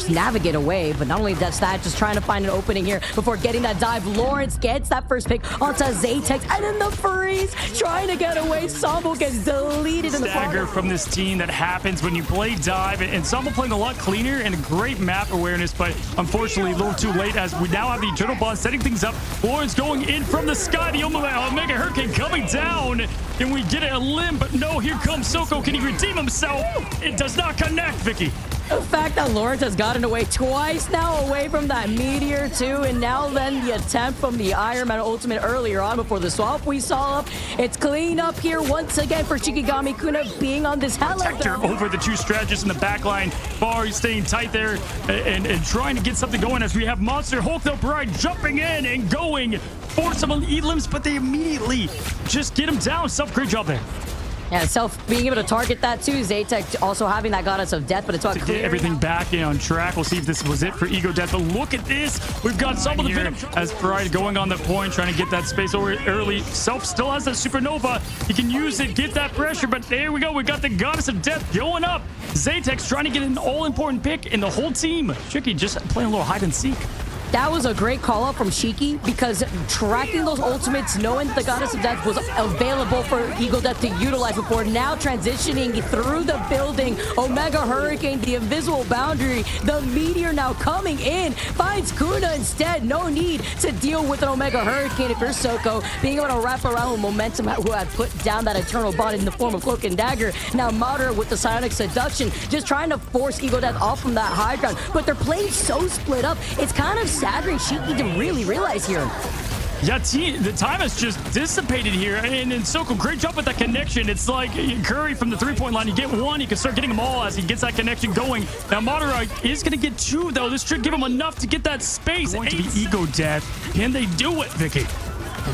navigate away. But not only that's that, just trying to find an opening here before getting that dive. Lourens gets that first pick onto Zatex, and then the freeze trying to get away. Sambo gets deleted in the stagger from this team that happens when you play dive, and Sambo playing a lot cleaner and great map awareness, but unfortunately a little too late as we now have the Eternal Bond setting things up. Lourens going in from the sky, the Omega Hurricane coming down. Can we get a limb? But no, here comes Soko. Can he redeem himself? It does not connect, Vicky. The fact that Lourens has gotten away twice now away from that meteor too, and now then the attempt from the Iron Man ultimate earlier on before the swap we saw up. It's clean up here once again for Shikigami. Kuna being on this protector over the two strategists in the back line. Bar staying tight there and trying to get something going as we have Monster Hulk the Bride jumping in and going for some elite limbs, but they immediately just get him down. Great job there. Yeah, Self being able to target that too. Zatek also having that Goddess of Death, but it's about to get everything back on track. We'll see if this was it for Ego Death. But look at this. We've got some of the Venom as Pride going on the point, trying to get that space over early. Self still has that Supernova. He can use it, get that pressure, but there we go. We got the Goddess of Death going up. Zatex trying to get an all-important pick, and the whole team, Shiki, just playing a little hide and seek. That was a great call out from Shiki, because tracking those ultimates, knowing that the Goddess of Death was available for Ego Death to utilize before, now transitioning through the building. Omega Hurricane, the invisible boundary, the meteor now coming in, finds Kuna instead. No need to deal with an Omega Hurricane if you're Soko, being able to wrap around with momentum, who had put down that eternal bond in the form of Cloak and Dagger. Now Madara with the Psionic Seduction, just trying to force Ego Death off from that high ground, but they're playing so split up. It's kind of staggering Shiki to really realize here. Yeah, the time has just dissipated here, and Soko, great job with that connection. It's like Curry from the three-point line. You get one, you can start getting them all as he gets that connection going. Now Madara is going to get two, though. This should give him enough to get that space. Going to be Ego Death. Can they do it, Vicky?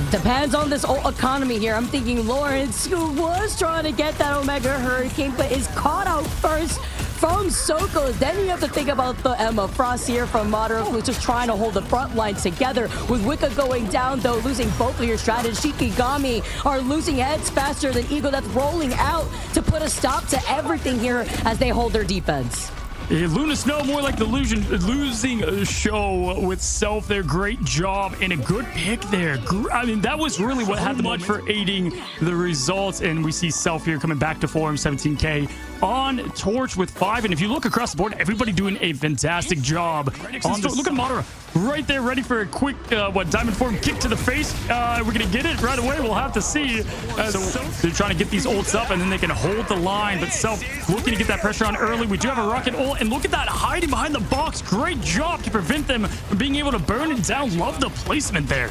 Depends on this whole economy here. I'm thinking Lourens, who was trying to get that Omega Hurricane, but is caught out first from Soko. Then you have to think about the Emma Frost here from Madara, who's just trying to hold the front line together. With Wicca going down, though, losing both of your strategists. Shikigami are losing heads faster than Ego Death, rolling out to put a stop to everything here as they hold their defense. Luna Snow, more like the losing show with Self there. Great job and a good pick there. I mean, that was really what had the much for aiding the results. And we see Self here coming back to form, 17K on Torch with 5. And if you look across the board, everybody doing a fantastic job. Look at Madara right there, ready for a quick, Diamond Form kick to the face. We're going to get it right away. We'll have to see. So they're trying to get these ults up, and then they can hold the line. But Self looking to get that pressure on early. We do have a rocket ult. And look at that, hiding behind the box. Great job to prevent them from being able to burn it down. Love the placement there.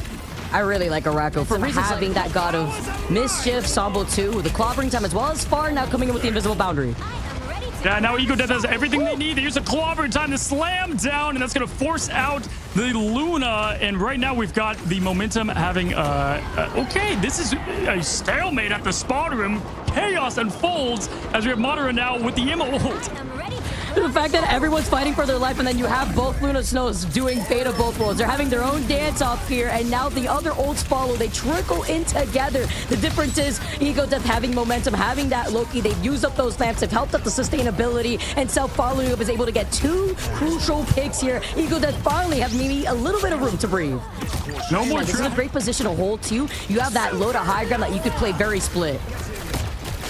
I really like Arako for having that God of Mischief, Sambo 2, the clobbering time, as well as Far now coming in with the invisible boundary. Yeah, now Ego Death has everything they need. They use a clobber in time to slam down, and that's going to force out the Luna. And right now we've got the momentum having, okay, this is a stalemate at the spawn room. Chaos unfolds as we have Madara now with the Emma ult. The fact that everyone's fighting for their life, and then you have both Luna Snows doing beta both worlds. They're having their own dance off here, and now the other ults follow. They trickle in together. The difference is Ego Death having momentum, having that Loki. They've used up those lamps. They've helped up the sustainability, and self-following up is able to get 2 crucial picks here. Ego Death finally have maybe a little bit of room to breathe. No more. This is a great position to hold too. You have that low to high ground that you could play very split.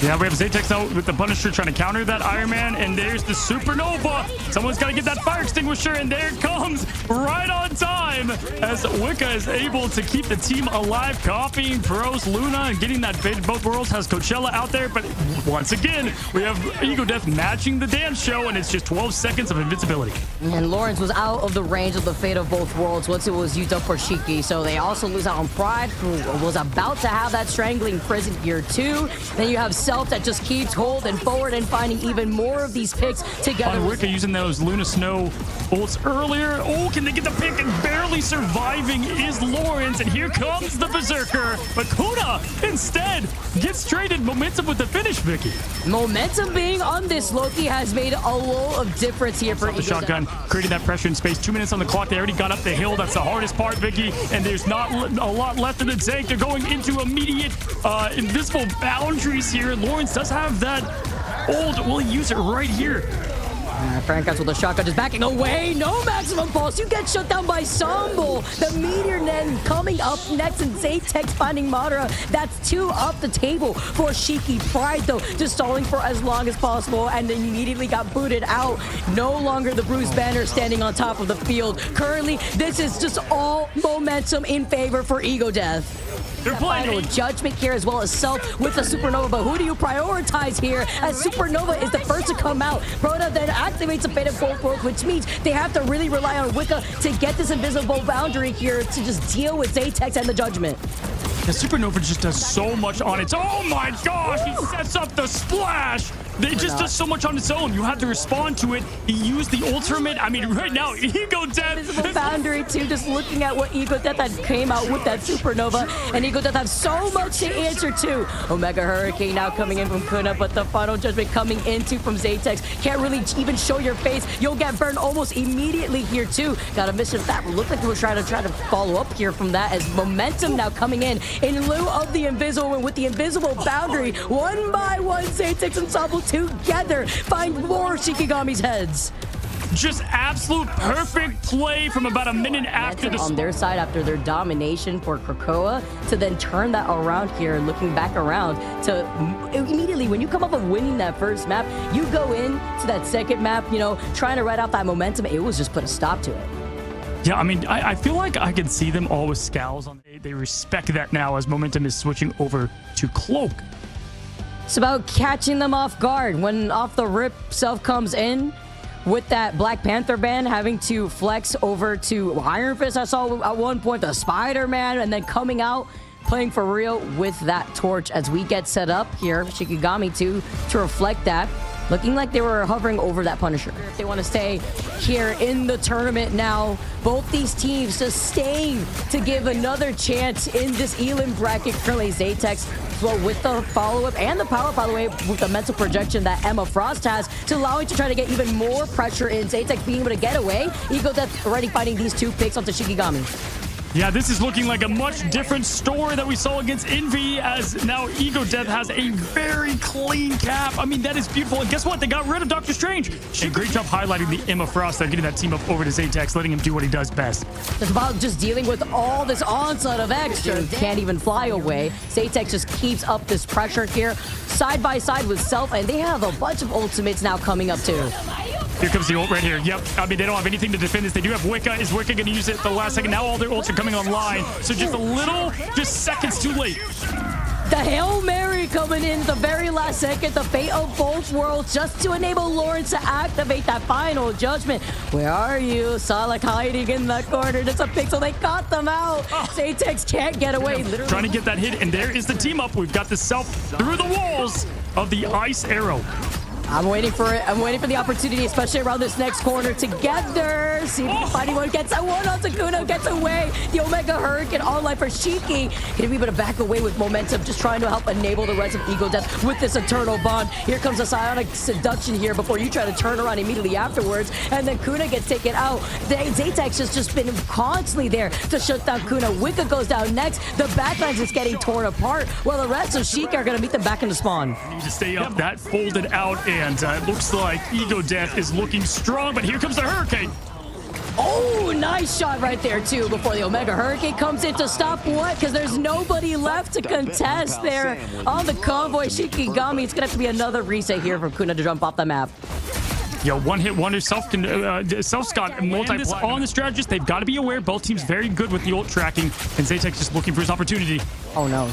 Yeah, we have ZTEX now with the Punisher trying to counter that Iron Man, and there's the Supernova. Someone's got to get that fire extinguisher, and there it comes right on time as Wicca is able to keep the team alive, copying Pros Luna and getting that bid. Both worlds has Coachella out there, but once again, we have Ego Death matching the dance show, and it's just 12 seconds of invincibility. And Lourens was out of the range of the fate of both worlds once it was used up for Shiki, so they also lose out on Pride, who was about to have that strangling prison here too. Then you have Self that just keeps holding forward and finding even more of these picks together. Wicca using those Luna Snow ults earlier. Oh, can they get the pick? And barely surviving is Lourens, and here comes the Berserker. But Kuna instead gets traded momentum with the finish, Vicky. Momentum being on this Loki has made a lot of difference here for the shotgun, creating that pressure in space. 2 minutes on the clock. They already got up the hill. That's the hardest part, Vicky. And there's not a lot left in the tank. They're going into immediate invisible boundaries here. Lourens does have that ult. Will he use it right here? Frank with the shotgun just backing away. No maximum pulse. You get shut down by Sambol. The Meteor then coming up next, and ZTEX finding Madara. That's 2 off the table for Shiki. Pride, though, just stalling for as long as possible, and then immediately got booted out. No longer the Bruce Banner standing on top of the field. Currently, this is just all momentum in favor for Ego Death. They're playing Judgment here as well as Self with the Supernova, but who do you prioritize here as Supernova is the first to come out? Proto then activates a Fate of Both Worlds, which means they have to really rely on Wicca to get this invisible boundary here to just deal with ZTEX and the Judgment. The Supernova just does so much on its own. Oh my gosh, he sets up the splash. It just does so much on its own. You have to respond to it. He used the ultimate. I mean, right now, Ego Death. Invisible boundary too, just looking at what Ego Death had came out with that Supernova. And Ego Death have so much to answer to. Omega Hurricane now coming in from Kuna, but the final Judgment coming into from ZTEX. Can't really even show your face. You'll get burned almost immediately here too. Got a mission that looked like we were trying to follow up here from that as momentum now coming in lieu of the invisible, and with the invisible boundary, one by one, ZTEX and Sambol together find more Shikigami's heads. Just absolute perfect play from about a minute after on their side after their domination for Krakoa to then turn that around here, looking back around to immediately when you come up of winning that first map, you go in to that second map, you know, trying to ride out that momentum. It was just put a stop to it. Yeah, I mean, I feel like I can see them all with scowls on. They respect that now as momentum is switching over to Cloak. It's about catching them off guard. When off the rip, Self comes in with that Black Panther band, having to flex over to Iron Fist. I saw at one point the Spider-Man, and then coming out playing for real with that torch as we get set up here. Shikigami too to reflect that. Looking like they were hovering over that Punisher. If they want to stay here in the tournament now, both these teams sustain to give another chance in this Elam bracket. Currently, ZTEX with the follow-up and the power, by the way, with the mental projection that Emma Frost has to allow it to try to get even more pressure in. ZTEX being able to get away. Ego Death already fighting these 2 picks onto Shikigami. Yeah, this is looking like a much different story that we saw against Envy, as now Ego Death has a very clean cap. I mean, that is beautiful. And guess what? They got rid of Doctor Strange. And great job highlighting the Emma Frost, getting that team up over to ZTEX, letting him do what he does best. It's about just dealing with all this onslaught of extra. Can't even fly away. ZTEX just keeps up this pressure here, side by side with Self, and they have a bunch of ultimates now coming up too. Here comes the ult right here. Yep. I mean, they don't have anything to defend this. They do have Wicca. Is Wicca going to use it at the last second? Now all their ults are coming online. So just a little, just seconds too late. The Hail Mary coming in the very last second. The fate of both worlds just to enable Lourens to activate that final Judgment. Where are you? Saw like hiding in the corner. Just a pixel. They got them out. ZTEX can't get away. Literally. Trying to get that hit. And there is the team up. We've got the Self through the walls of the Ice Arrow. I'm waiting for it. I'm waiting for the opportunity, especially around this next corner together. See if we can find anyone. Gets a one on Kuna, gets away. The Omega Hurricane online for Shiki. Gonna be able to back away with momentum, just trying to help enable the rest of Ego Death with this Eternal Bond. Here comes a Psionic Seduction here before you try to turn around immediately afterwards. And then Kuna gets taken out. Zaytex has just been constantly there to shut down Kuna. Wicca goes down next. The backlines is getting torn apart, while the rest of Shiki are gonna meet them back in the spawn. Need to stay up. That folded out, and it looks like Ego Death is looking strong, but here comes the Hurricane. Oh, nice shot right there, too, before the Omega Hurricane comes in to stop what? Because there's nobody left to contest there on the convoy. Shikigami, it's going to have to be another reset here for Kuna to jump off the map. Yo, one-hit wonder. Self's got multi on the strategist. They've got to be aware. Both teams very good with the ult tracking, and Zaytex just looking for his opportunity. Oh, no.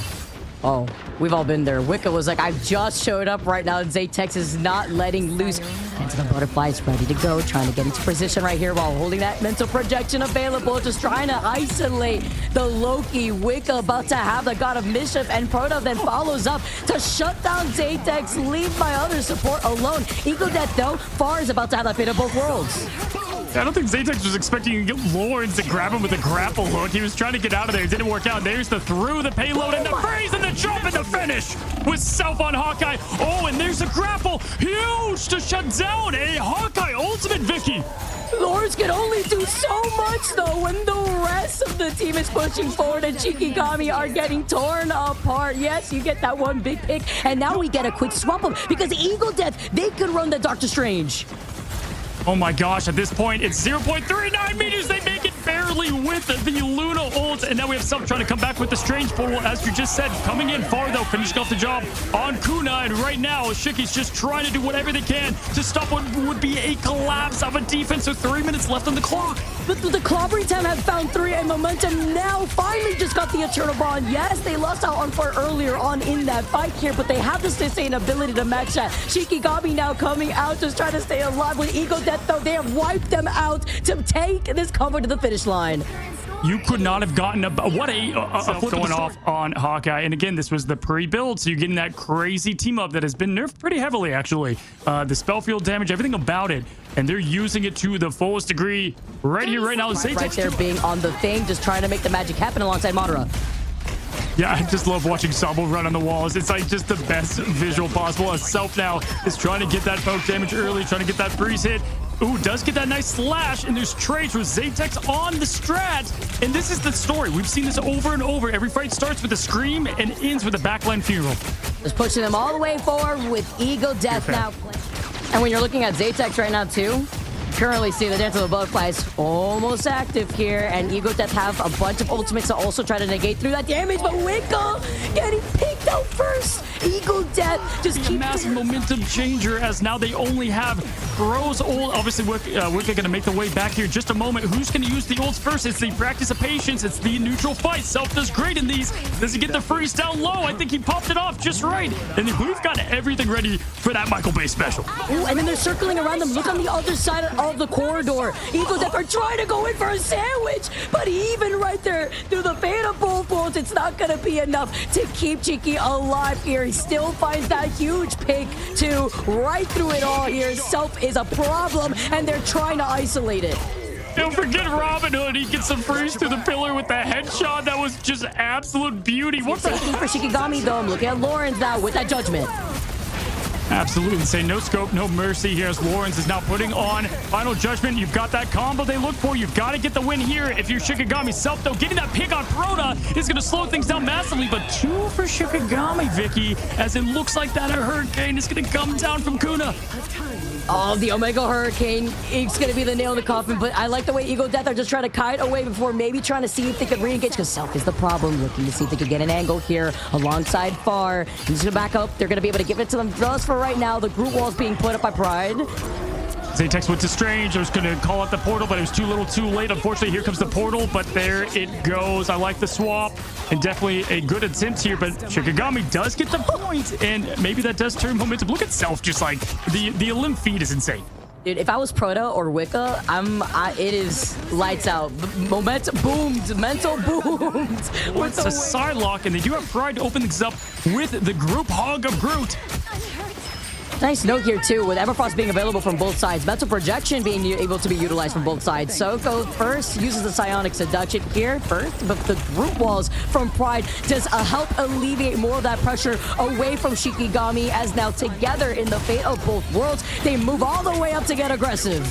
Oh, we've all been there. Wicca was like, I just showed up right now, and Zaytex is not letting loose. And the butterfly is ready to go, trying to get into position right here while holding that mental projection available, just trying to isolate the Loki. Wicca about to have the God of Mischief, and Proto then follows up to shut down Zaytex, leave my other support alone. Ego Death, though, Far is about to have that bit of both worlds. I don't think Zaytex was expecting to get Lourens to grab him with a grapple hook. He was trying to get out of there. It didn't work out. There's the through the payload and the freeze and the jump and the finish with Self on Hawkeye. Oh, and there's a grapple. Huge to shut down a Hawkeye ultimate, Vicky. Lourens can only do so much, though, when the rest of the team is pushing forward and Shikigami are getting torn apart. Yes, you get that one big pick, and now we get a quick swap up because Eagle Death, they could run the Doctor Strange. Oh my gosh, at this point, it's 0.39 meters. They make it barely with the Luna ult. And now we have Self trying to come back with the Strange portal, as you just said. Coming in far, though, finishing off the job on Kuna. And right now, Shiki's just trying to do whatever they can to stop what would be a collapse of a defense. So 3 minutes left on the clock. But the clobbering time have found 3, and Momentum now finally just got the Eternal Bond. Yes, they lost out on Far earlier on in that fight here, but they have the sustainability to match that. Shikigami now coming out, just trying to stay alive with Ego Death, though. They have wiped them out to take this cover to the finish line. You could not have gotten a flip going off on Hawkeye. And again, this was the pre-build, so you're getting that crazy team up that has been nerfed pretty heavily, actually. The spell field damage, everything about it. And they're using it to the fullest degree right here, right now. Right there being on the thing, just trying to make the magic happen alongside Madara. Yeah, I just love watching Sabo run on the walls. It's like just the best visual possible. As Self now is trying to get that poke damage early, trying to get that freeze hit. Ooh, does get that nice slash, and there's trades with Zaytex on the strat. And this is the story. We've seen this over and over. Every fight starts with a scream and ends with a backline funeral. Just pushing them all the way forward with Ego Death now. And when you're looking at Zaytex right now, too, currently see the Dance of the Butterflies almost active here, and Ego Death have a bunch of ultimates to also try to negate through that damage, but Wicca getting picked out first. Ego Death just keep a massive momentum changer, as now they only have Bros ult. Obviously, Wicca gonna make the way back here in just a moment. Who's gonna use the ults first? It's the practice of patience. It's the neutral fight. Self does great in these. Does he get the freeze down low? I think he popped it off just right. And we've got everything ready for that Michael Bay special. Ooh, and then they're circling around them. Look on the other side of the corridor. Ego Death are trying to go in for a sandwich, but even right there through the Phantom Bolts, it's not gonna be enough to keep Chiki alive here. He still finds that huge pick too, right through it all here. Self is a problem, and they're trying to isolate it. Don't forget Robin Hood. He gets some freeze through the pillar with the headshot. That was just absolute beauty. What the heck? For Shikigami, though, I'm looking at Lourens now with that judgment. Absolutely insane. No scope, no mercy here, as Lourens is now putting on Final Judgment. You've got that combo they look for. You've got to get the win here if you're Shikigami. Self, though, getting that pick on Proto is going to slow things down massively, but 2 for Shikigami, Vicky, as it looks like that Hurricane is going to come down from Kuna. Oh, the Omega Hurricane. It's going to be the nail in the coffin, but I like the way Ego Death are just trying to kite away before maybe trying to see if they could re-engage, because Self is the problem, looking to see if they could get an angle here alongside Far. He's going to back up. They're going to be able to give it to them just for right now. The group wall is being put up by Pride. Zaytex went to Strange. I was going to call out the portal, but it was too little too late. Unfortunately, here comes the portal, but there it goes. I like the swap, and definitely a good attempt here, but Shikigami does get the point, and maybe that does turn momentum. Look at Self, just like the limb feed is insane. Dude, if I was Proto or Wicca, it is lights out. Momentum boomed, mental boomed. It's a side lock, and they do have Pride to open things up with the group hog of Groot. Nice note here too, with Everfrost being available from both sides, mental projection being able to be utilized from both sides. Soko first uses the psionic seduction here first, but the group walls from Pride does help alleviate more of that pressure away from Shikigami, as now together in the fate of both worlds, they move all the way up to get aggressive.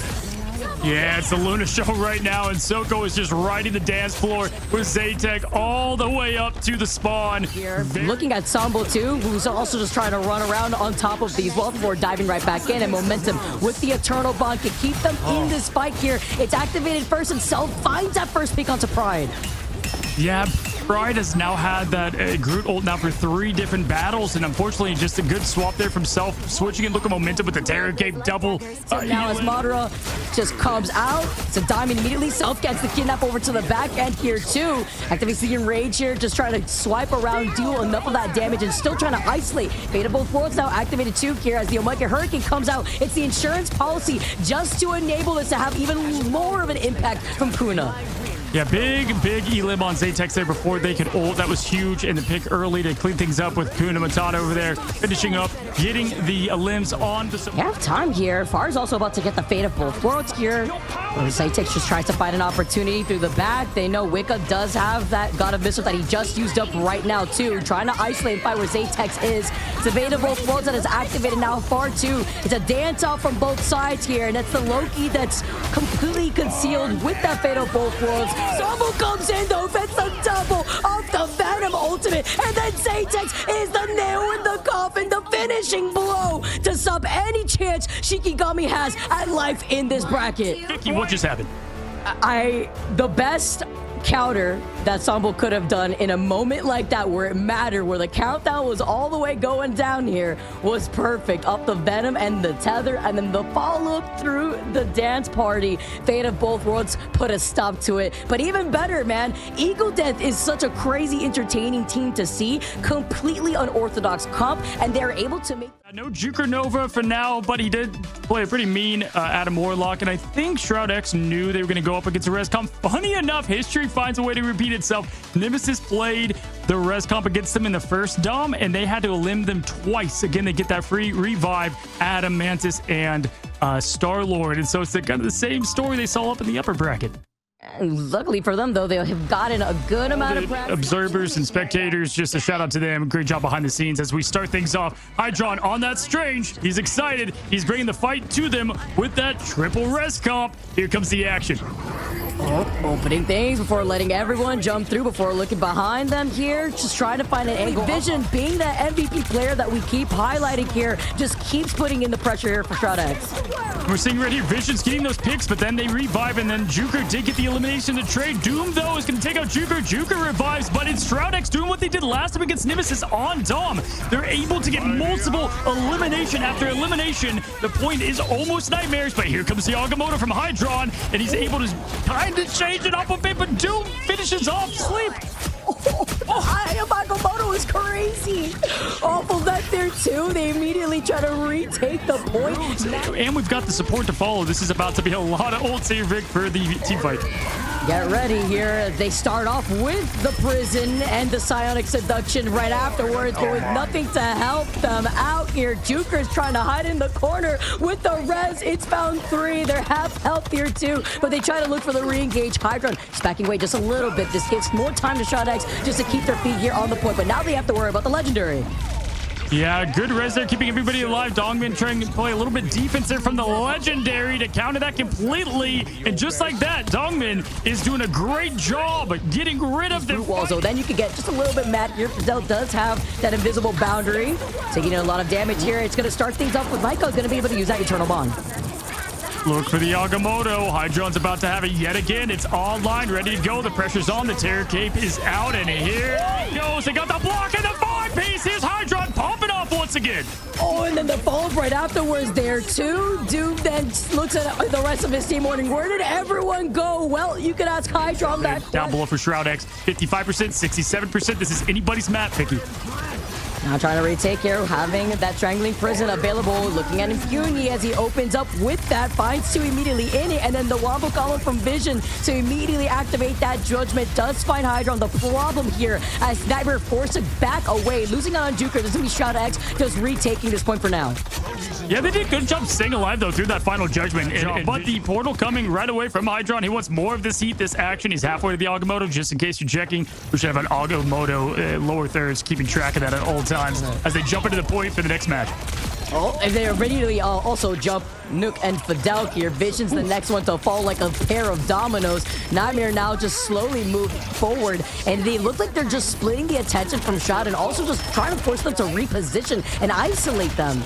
Yeah, it's the Luna show right now, and Soko is just riding the dance floor with Zatek all the way up to the spawn. Here, looking at Sambo too, who's also just trying to run around on top of these walls before diving right back in, and momentum with the Eternal Bond can keep them in this fight here. It's activated first, and Self finds that first pick onto Pride. Yeah, Pride has now had that Groot ult now for 3 different battles, and unfortunately just a good swap there from Self, switching and look at momentum with the Terror Cape double. Now as Madara just comes out, it's a diamond immediately. Self gets the kidnap over to the back end here too. Activates the Enrage here, just trying to swipe around, deal enough of that damage, and still trying to isolate. Fate of both worlds now activated too here as the Omega Hurricane comes out. It's the insurance policy just to enable this to have even more of an impact from Kuna. Yeah, big elim on Zatex there before they could ult. That was huge, and the pick early to clean things up with Kuna Matata over there, finishing up, getting the limbs on the... Half time here. Far's also about to get the fate of both worlds here. Zatex just tries to find an opportunity through the back. They know Wicca does have that God of Missile that he just used up right now too. Trying to isolate and fight where Zatex is. It's a fate of both worlds that is activated now. Far too. It's a dance off from both sides here, and that's the Loki that's completely concealed with that fate of both worlds. Sambo comes in though, gets the double off the Venom ultimate, and then Zatex is the nail in the coffin, the finishing blow to sub any chance Shikigami has at life in this bracket. Vicky, what just happened? The best counter that Sambo could have done in a moment like that where it mattered, where the countdown was all the way going down here, was perfect. Up the Venom and the tether, and then the follow-up through the dance party. Fate of both worlds put a stop to it. But even better, man, Eagle Death is such a crazy, entertaining team to see. Completely unorthodox comp, and they're able to make... No Juker Nova for now, but he did play a pretty mean Adam Warlock, and I think SHROUD-X knew they were going to go up against a res comp. Funny enough, history finds a way to repeat itself. Nemesis played the res comp against them in the first dom, and they had to elim them twice. Again, they get that free revive, Adam, Mantis, and Star-Lord, and so it's kind of the same story they saw up in the upper bracket. Luckily for them, though, they have gotten a good amount of practice. Observers and spectators, just a shout out to them. Great job behind the scenes as we start things off. Hydron on that Strange. He's excited. He's bringing the fight to them with that triple res comp. Here comes the action. Opening things before letting everyone jump through, before looking behind them here, just trying to find an angle. Vision, being that MVP player that we keep highlighting here, just keeps putting in the pressure here for SHROUD-X. We're seeing right here, Vision's getting those picks, but then they revive, and then Juker did get the elimination to trade. Doom, though, is going to take out Juker. Juker revives, but it's SHROUD-X doing what they did last time against Nemesis on Dom. They're able to get multiple elimination after elimination. The point is almost nightmares, but here comes the Agamotto from Hydron, and he's able to kind of change it up a bit, but Doom finishes off Sleep. Agamotto is crazy. Awful that there too. They immediately try to retake the point. And we've got the support to follow. This is about to be a lot of ults here, Vic, for the team fight. Get ready here. They start off with the prison and the psionic seduction right afterwards, but with nothing to help them out here. Juker's trying to hide in the corner with the res. It's found 3. They're half health here too, but they try to look for the re-engage. Hydron is backing away just a little bit. This gives more time to SHROUD-X just to keep their feet here on the point, but now they have to worry about the legendary. Yeah, good res there, keeping everybody alive. Dongmin trying to play a little bit defense there from the legendary to counter that completely. And just like that, Dongmin is doing a great job getting rid of the walls. So then you can get just a little bit mad here. Fidel does have that invisible boundary, taking in a lot of damage here. It's going to start things off with Maiko. Is going to be able to use that Eternal Bond. Look for the Agamotto. Hydron's about to have it yet again. It's online, ready to go. The pressure's on. The Terror Cape is out, and here it goes. They got the block and the 5-piece. Here's Hydron popping off once again. Oh, and then the follow-up right afterwards there, too. Doom then looks at the rest of his team, wondering, where did everyone go? Well, you can ask Hydron that. Down below for SHROUD-X, 55%, 67%. This is anybody's map, Vicky. Now trying to retake here, having that strangling prison available, looking at impunity as he opens up with that, finds two immediately in it, and then the wombo combo from Vision to immediately activate that judgment. Does find Hydron. The problem here as NTMR forced to back away, losing out on Juker. This is going to be SHROUD-X just retaking this point for now. Yeah, they did a good job staying alive, though, through that final judgment. But the portal coming right away from Hydron. He wants more of this heat, this action. He's halfway to the Agamotto. Just in case you're checking, we should have an Agamotto lower thirds, keeping track of that at all times as they jump into the point for the next match. Oh, and they immediately also jump Nook and Fidel here. Vision's the next one to fall like a pair of dominoes. NTMR now just slowly move forward, and they look like they're just splitting the attention from Shroud and also just trying to force them to reposition and isolate them.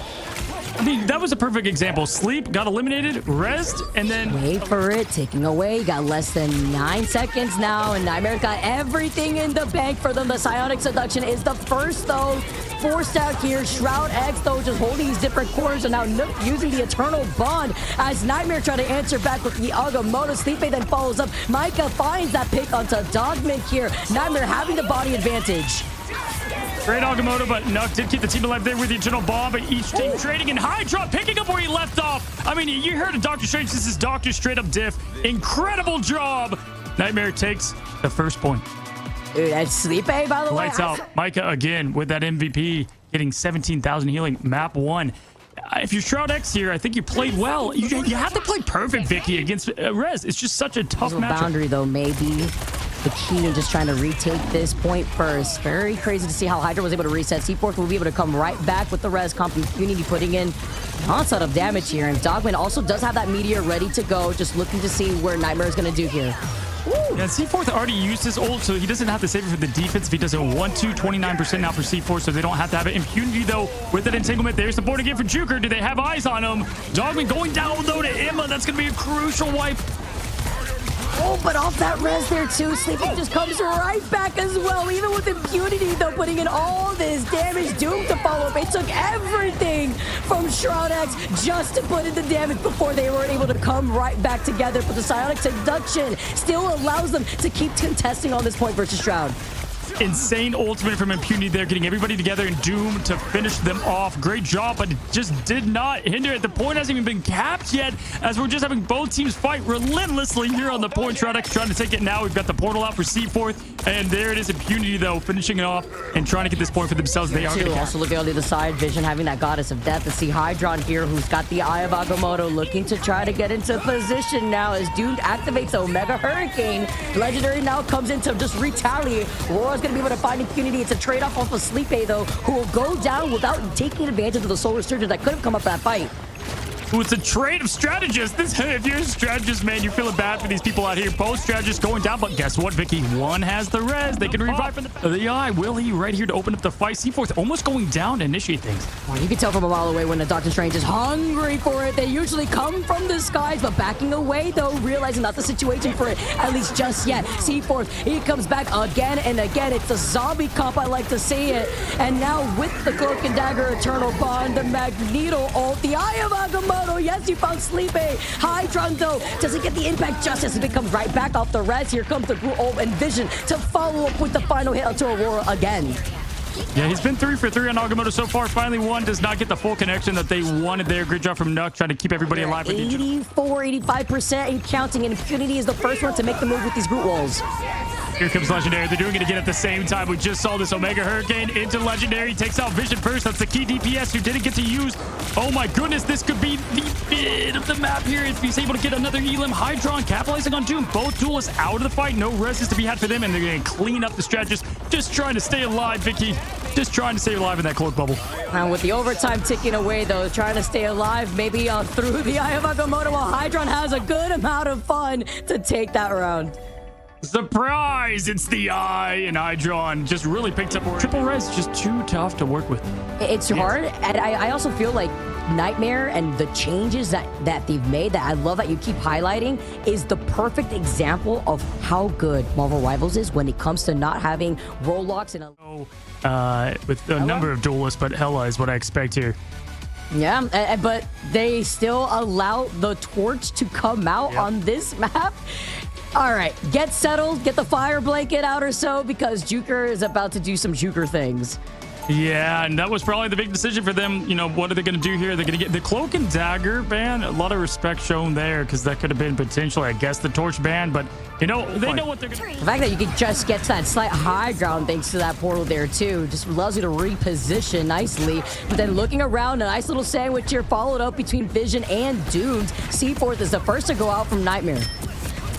I mean, that was a perfect example. Sleep got eliminated, rest, and then... Wait for it, taking away. Got less than 9 seconds now, and NTMR got everything in the bank for them. The Psionic Seduction is the first, though. Forced out here. SHROUD-X, though, just holding these different corners, and now Nook using the Eternal Bond as NTMR try to answer back with the Agamotto. Sleepy then follows up. Micah finds that pick onto Dogman here. NTMR having the body advantage. Great Agamotto, but Nook did keep the team alive there with the Eternal Bomb, but each team trading, and Hydron picking up where he left off. I mean, you heard of Doctor Strange. This is Doctor straight up diff. Incredible job. NTMR takes the first point. Dude, that's Sleepy, by the way. Lights out. Micah again with that MVP, getting 17,000 healing. Map 1. If you're SHROUD-X here, I think you played well. You have to play perfect, Vicky, against Rez. It's just such a tough matchup. Boundary, though, maybe the key in just trying to retake this point first. Very crazy to see how Hydra was able to reset. C4 will be able to come right back with the res comp. Impunity putting in onslaught of damage here. And Dogman also does have that meteor ready to go. Just looking to see where NTMR is going to do here. Woo. Yeah, C4 already used his ult, so he doesn't have to save it for the defense if he doesn't want to. 29% now for C4, so they don't have to have it. Impunity, though, with that entanglement. There's support again for Juker. Do they have eyes on him? Dogman going down, though, to Emma. That's going to be a crucial wipe. Oh, but off that res there, too. Sleeping just comes right back as well. Even with Impunity, though, putting in all this damage. Doom to follow up. It took everything from SHROUD-X just to put in the damage before they were able to come right back together. But the Psionic Seduction still allows them to keep contesting on this point versus Shroud. Insane ultimate from Impunity there, getting everybody together and Doom to finish them off. Great job, but it just did not hinder it. The point hasn't even been capped yet, as we're just having both teams fight relentlessly here on the point. SHROUD-X trying to take it now. We've got the portal out for C4, and there it is. Impunity, though, finishing it off and trying to get this point for themselves. They are going to also looking on the other side. Vision having that Goddess of Death to see Hydron here, who's got the Eye of Agamotto, looking to try to get into position now as Doom activates Omega Hurricane. Legendary now comes in to just retaliate. Rora's going to be able to find Impunity. It's a trade-off off of Sleepy, though, who will go down without taking advantage of the Soul Resurgence that could have come up that fight. Ooh, it's a trade of strategists. If you're a strategist, man, you're feeling bad for these people out here. Both strategists going down, but guess what, Vicky? One has the res. They can revive from the eye. Will he right here to open up the fight? C4 almost going down to initiate things. Well, you can tell from a mile away when the Doctor Strange is hungry for it. They usually come from the skies, but backing away, though, realizing not the situation for it, at least just yet. C4, he comes back again and again. It's a zombie comp, I like to see it. And now with the Cloak and Dagger Eternal Bond, the Magneto ult, the Eye of Agamotto. Yes, you found Sleepy. Hydron, though, doesn't get the impact justice as it comes right back off the res. Here comes the ult and Vision to follow up with the final hit onto Aurora again. Yeah, he's been 3 for 3 on Agamotto so far. Finally, one does not get the full connection that they wanted there. Great job from Nook, trying to keep everybody alive. 84, 85% and counting. And Impunity is the first one to make the move with these Groot walls. Here comes Legendary. They're doing it again at the same time. We just saw this Omega Hurricane into Legendary. Takes out Vision first. That's the key DPS who didn't get to use. Oh my goodness, this could be the bit of the map here if he's able to get another Elim. Hydron capitalizing on Doom. Both duelists out of the fight. No res is to be had for them, and they're going to clean up the strategist. Just trying to stay alive, Vicky. Just trying to stay alive in that cloak bubble. And with the overtime ticking away, though, trying to stay alive, maybe through the Eye of Agamotto, while Hydron has a good amount of fun to take that round. Surprise! It's the Eye, and Hydron just really picked up. Triple res just too tough to work with. It's hard, and I also feel like NTMR and the changes that they've made, that I love that you keep highlighting, is the perfect example of how good Marvel Rivals is when it comes to not having roll-locks and with a number of duelists, but Hela is what I expect here. Yeah, but they still allow the torch to come out on this map. All right, get settled, get the fire blanket out or so, because Juker is about to do some Juker things. Yeah, and that was probably the big decision for them. You know, what are they going to do here? They're going to get the cloak and dagger ban. A lot of respect shown there because that could have been potentially, I guess, the torch ban. But, you know, they know what they're going to do. The fact that you could just get to that slight high ground thanks to that portal there, too, just allows you to reposition nicely. But then looking around, a nice little sandwich here followed up between Vision and Doomed. Seaforth is the first to go out from Nightmare.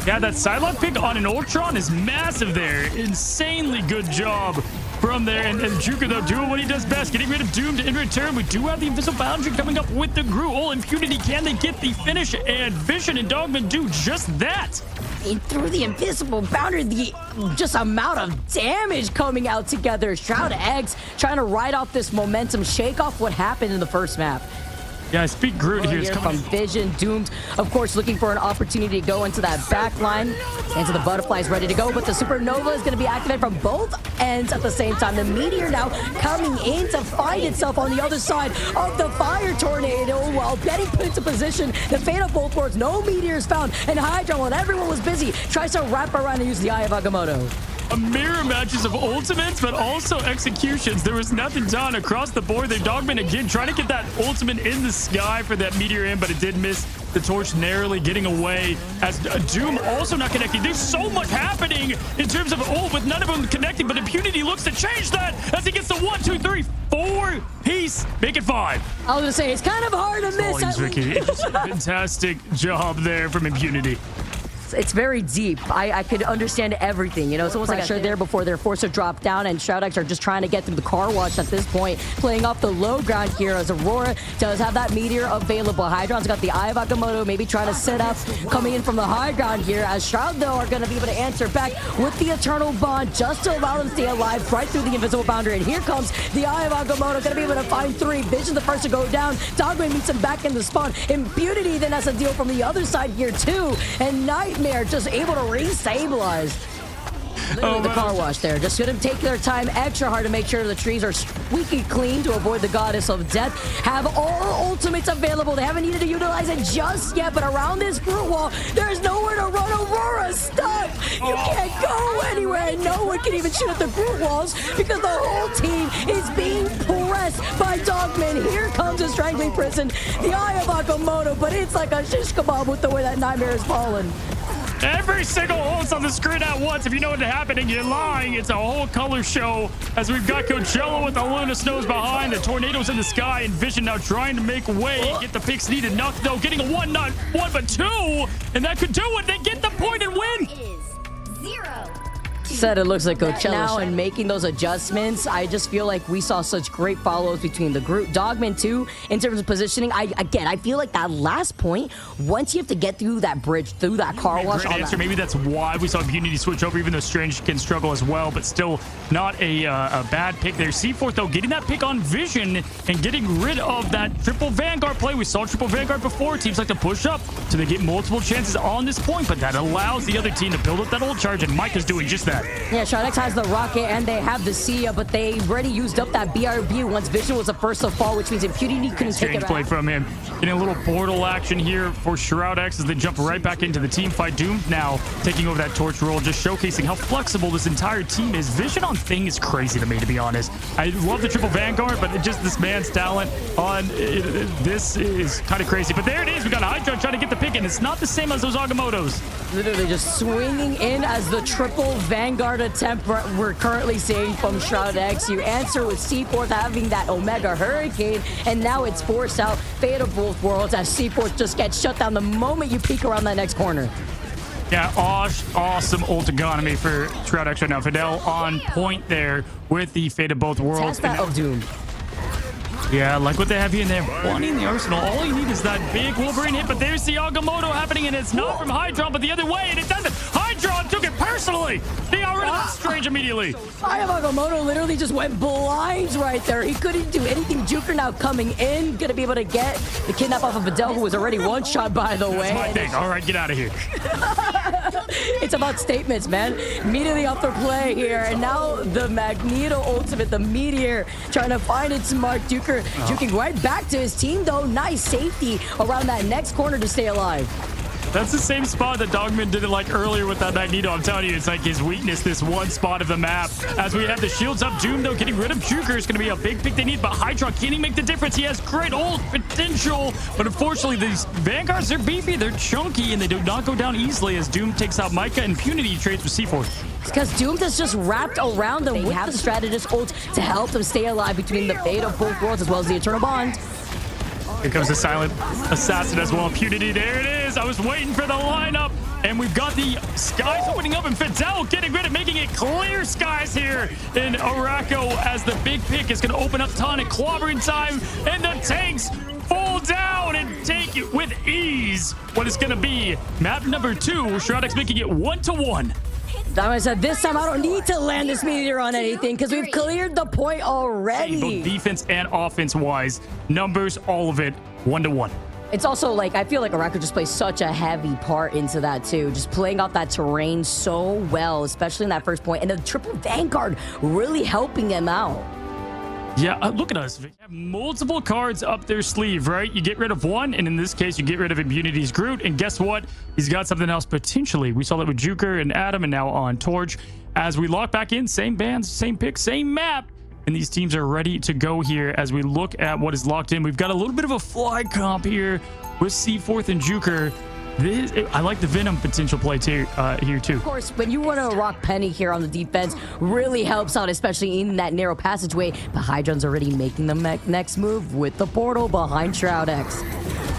Yeah, that sidelock pick on an Ultron is massive there. Insanely good job from there. And Juker, though, doing what he does best, getting rid of Doomed in return. We do have the Invisible Boundary coming up with the Gruul. Impunity, can they get the finish? And Vision and Dogman do just that. And through the Invisible Boundary, the just amount of damage coming out together. SHROUD-X trying to ride off this momentum, shake off what happened in the first map. Yeah, Speak Groot here is coming from Vision. Doomed, of course, looking for an opportunity to go into that back line. And so the Butterfly is ready to go, but the Supernova is going to be activated from both ends at the same time. The Meteor now coming in to find itself on the other side of the Fire Tornado while getting put into position. The Fate of both worlds, no Meteors found. And Hydron, when everyone was busy, tries to wrap around and use the Eye of Agamotto. A mirror matches of ultimates, but also executions. There was nothing done across the board. They Dogman again trying to get that ultimate in the sky for that meteor in, but it did miss. The torch narrowly getting away as Doom also not connecting. There's so much happening in terms of ult with none of them connecting, but Impunity looks to change that as he gets the 1, 2, 3, 4 piece. Make it 5. I was gonna say it's kind of hard to miss. Ricky. Fantastic job there from Impunity. It's very deep. I could understand everything. You know, it's almost like there before they're forced to drop down, and SHROUD-X are just trying to get through the car wash at this point, playing off the low ground here as Aurora does have that meteor available. Hydron's got the Eye of Agamotto, maybe trying to set up, coming in from the high ground here, as Shroud, though, are going to be able to answer back with the Eternal Bond just to allow them to stay alive right through the Invisible Boundary. And here comes the Eye of Agamotto, going to be able to find 3. Vision the first to go down. Dogman meets him back in the spawn. Impunity then has a deal from the other side here, too. And Nightmare just able to re-stabilize the car wash there. Just gonna take their time extra hard to make sure the trees are squeaky clean to avoid the Goddess of Death. Have all ultimates available. They haven't needed to utilize it just yet, but around this Groot wall, there's nowhere to run. Aurora's stuck. You can't go anywhere, and no one can even shoot at the Groot walls because the whole team is being pressed by Dogman. Here comes a Strangling Prison, the Eye of Agamotto, but it's like a shish kebab with the way that Nightmare is falling. Every single ult's on the screen at once. If you know what's happening, you're lying. It's a whole color show as we've got Coachella with the Luna Snows behind, the tornadoes in the sky, and Vision now trying to make way, get the picks needed. Enough, though, getting a 1, not 1, but 2, and that could do it. They get the point and win. Said it looks like Coachella now, and making those adjustments, I just feel like we saw such great follows between the group. Dogman too, in terms of positioning. I feel like that last point, once you have to get through that bridge, through that car wash. Great answer. Maybe that's why we saw Impunity switch over, even though Strange can struggle as well, but still not a bad pick there. Seaforth, though, getting that pick on Vision and getting rid of that triple Vanguard play. We saw triple Vanguard before. Teams like to push up so they get multiple chances on this point, but that allows the other team to build up that ult charge, and Mike is doing just that. Yeah, SHROUD-X has the rocket and they have the Sia, but they already used up that BRB once Vision was the first to fall, which means Impunity couldn't take it play from him. Getting a little portal action here for SHROUD-X as they jump right back into the team fight. Doomed now taking over that torch role, just showcasing how flexible this entire team is. Vision on Thing is crazy to me, to be honest. I love the triple Vanguard, but just this man's talent on this is kind of crazy. But there it is. We got Hydron trying to get the pick, and it's not the same as those Agamottos. Literally just swinging in as the triple Vanguard attempt we're currently seeing from SHROUD-X. You answer with Seaforth having that Omega Hurricane, and now it's forced out. Fate of both worlds as Seaforth just gets shut down the moment you peek around that next corner. Yeah, awesome ultigonomy for SHROUD-X right now. Fidel on point there with the Fate of both worlds. Test that of Doom. Yeah, like what they have here, and they have plenty in the arsenal. All you need is that big Wolverine hit, but there's the Agamotto happening, and it's not from Hydron, but the other way, and it doesn't. Hydron took it personally. They got rid of that Strange immediately. Agamotto literally just went blind right there. He couldn't do anything. Juker now coming in, gonna be able to get the kidnap off of Fidel, who was already one shot, by the way. That's my thing. All right, get out of here. It's about statements, man. Immediately off the play here, and now the Magneto ultimate, the Meteor, trying to find its mark. Juker juking right back to his team, though. Nice safety around that next corner to stay alive. That's the same spot that Dogman did it like earlier with that Magneto. I'm telling you, it's like his weakness, this one spot of the map. As we have the shields up, Doom, though, getting rid of Juker is going to be a big pick they need, but Hydron, can he make the difference? He has great ult potential, but unfortunately, these Vanguards, they're beefy, they're chunky, and they do not go down easily as Doom takes out Micah, and Punity trades with C4. Because Doom is just wrapped around them. They have the strategist ult to help them stay alive between the fate of both worlds as well as the Eternal Bond. Here comes the silent assassin as well. Punity, there it is. I was waiting for the lineup. And we've got the skies opening up and Fidel getting rid of making it clear skies here in Araco as the big pick is going to open up ton and clobbering time. And the tanks fall down and take it with ease. What is going to be map number 2. SHROUD-X making it 1-1. Diamond said, this time I don't need to land this meteor on anything because we've cleared the point already. Both defense and offense wise, numbers, all of it, 1-1. It's also like, I feel like Araco just plays such a heavy part into that too. Just playing off that terrain so well, especially in that first point. And the triple Vanguard really helping them out. Yeah, look at us. We have multiple cards up their sleeve, right? You get rid of one, and in this case, you get rid of Impunity's Groot. And guess what? He's got something else potentially. We saw that with Juker and Adam, and now on Torch. As we lock back in, same bands, same pick, same map. And these teams are ready to go here as we look at what is locked in. We've got a little bit of a fly comp here with C4 and Juker. I like the Venom potential play too, here too. Of course, when you want to rock Penny here on the defense, really helps out, especially in that narrow passageway. But Hydron's already making the next move with the portal behind SHROUD-X.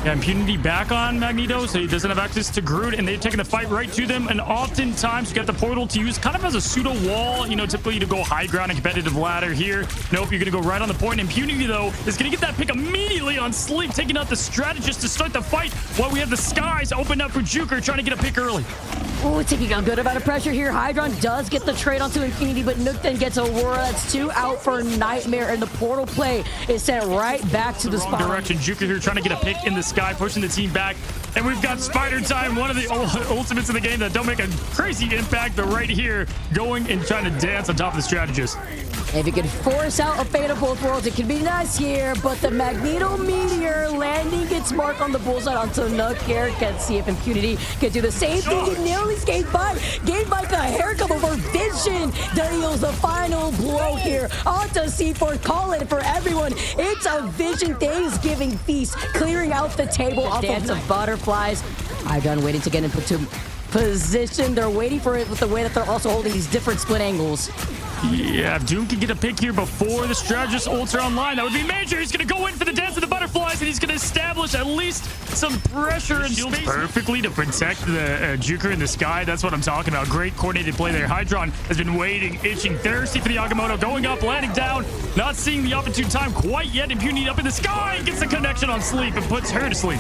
Yeah, Impunity back on Magneto, so he doesn't have access to Groot, and they've taken the fight right to them. And oftentimes, you got the portal to use kind of as a pseudo wall, you know, typically to go high ground and competitive ladder here. Nope, you're going to go right on the point. Impunity, though, is going to get that pick immediately on Sleep, taking out the strategist to start the fight while we have the skies opened up for Juker, trying to get a pick early. Ooh, taking a good amount of pressure here. Hydron does get the trade onto Infinity, but Nook then gets Aurora. That's 2 out for Nightmare, and the portal play is sent right back to the spot. Direction. Juker here trying to get a pick in the sky, pushing the team back. And we've got Spider Time, one of the ultimates in the game that don't make a crazy impact, but right here, going and trying to dance on top of the strategist. If you can force out a fate of both worlds, it can be nice here, but the Magneto Meteor landing its mark on the bullseye onto Nook here. Can't see if Impunity can do the same thing. He nearly gave Mike a haircut before Vision deals the final blow here onto C4, calling for everyone. It's a Vision Thanksgiving feast, clearing out the table off dance of butterflies. Hydron waiting to get into position. They're waiting for it with the way that they're also holding these different split angles. Yeah, if Doom can get a pick here before the strategist ults are online, that would be major. He's going to go in for the dance of the butterflies, and he's going to establish at least some pressure and space perfectly to protect the Juker in the sky. That's what I'm talking about. Great coordinated play there. Hydron has been waiting, itching, thirsty for the Agamotto. Going up, landing down, not seeing the opportune time quite yet. Impunity up in the sky, gets the connection on Sleep and puts her to sleep.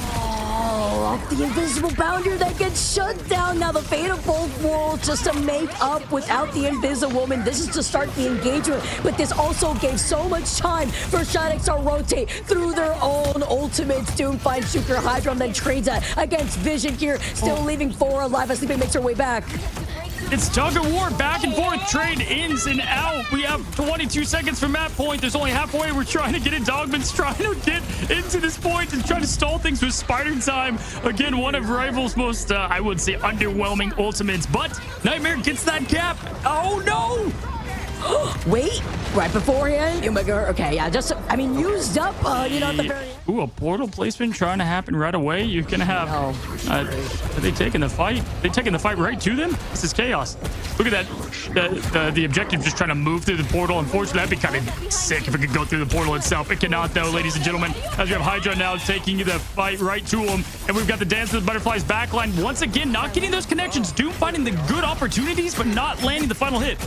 Off the invisible boundary that gets shut down. Now the fate of both worlds just to make up without the Invisible Woman. This is to start the engagement, but this also gave so much time for SHROUD-X to rotate through their own ultimates. Doom finds Juker, Hydron then trades that against Vision here, still leaving 4 alive as Sleeping makes her way back. It's tug of war, back and forth, trade ins and out. We have 22 seconds from that point. There's only halfway. We're trying to get in. Dogman's trying to get into this point and trying to stall things with Spider Time. Again, one of Rival's most, I would say, underwhelming ultimates. But Nightmare gets that gap. Oh, no! Wait, right beforehand? Okay, yeah, just, I mean, used up, you know, at the very end. Ooh, a portal placement trying to happen right away. You're going to have... are they taking the fight? They taking the fight right to them? This is chaos. Look at that. The objective just trying to move through the portal. Unfortunately, that'd be kind of sick if it could go through the portal itself. It cannot, though, ladies and gentlemen. As we have Hydra now taking the fight right to him. And we've got the Dance of the Butterflies backline. Once again, not getting those connections. Doom finding the good opportunities, but not landing the final hit.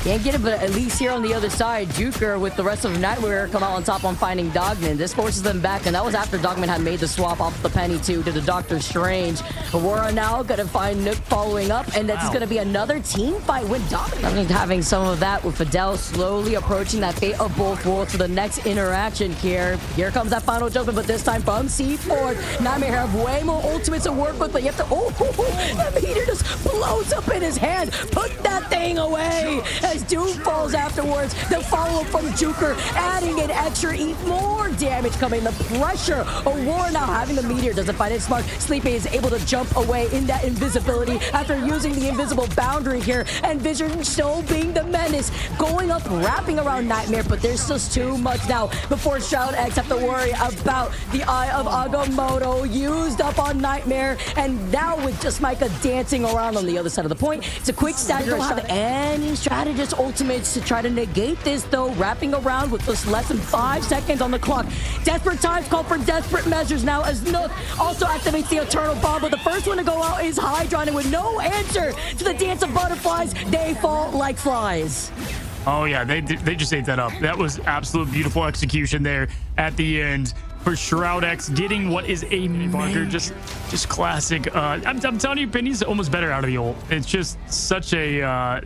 Can't get it, but at least here on the other side, Juker with the rest of Nightmare come out on top on finding Dogman. This forces them back, and that was after Dogman had made the swap off the Penny 2 to the Doctor Strange. Aurora now gonna find Nook following up, and that's gonna be another team fight with Dogman. Having some of that with Fidel slowly approaching that fate of both worlds to the next interaction here. Here comes that final judgment, but this time from C4. Nightmare have way more ultimates to work with, but you have to, that meteor just blows up in his hand. Put that thing away! And as Doom falls afterwards. The follow-up from Juker, adding an extra, more damage coming. The pressure. Aurora now having the meteor doesn't find it smart. Sleepy is able to jump away in that invisibility after using the invisible boundary here. And Vision still being the menace, going up, wrapping around Nightmare, but there's just too much now before SHROUD-X have to worry about the Eye of Agamotto used up on Nightmare. And now with just Micah dancing around on the other side of the point, it's a quick stagger. Don't have any strategist ultimates to try to negate this, though, wrapping around with just less than 5 seconds on the clock. Desperate times call for desperate measures now as Nook also activates the Eternal Bomb, but the first one to go out is Hydron, and with no answer to the dance of butterflies, they fall like flies. Oh, yeah, they just ate that up. That was absolute beautiful execution there at the end for SHROUD-X, getting what is a marker, just classic. I'm telling you, Penny's almost better out of the ult. It's just such a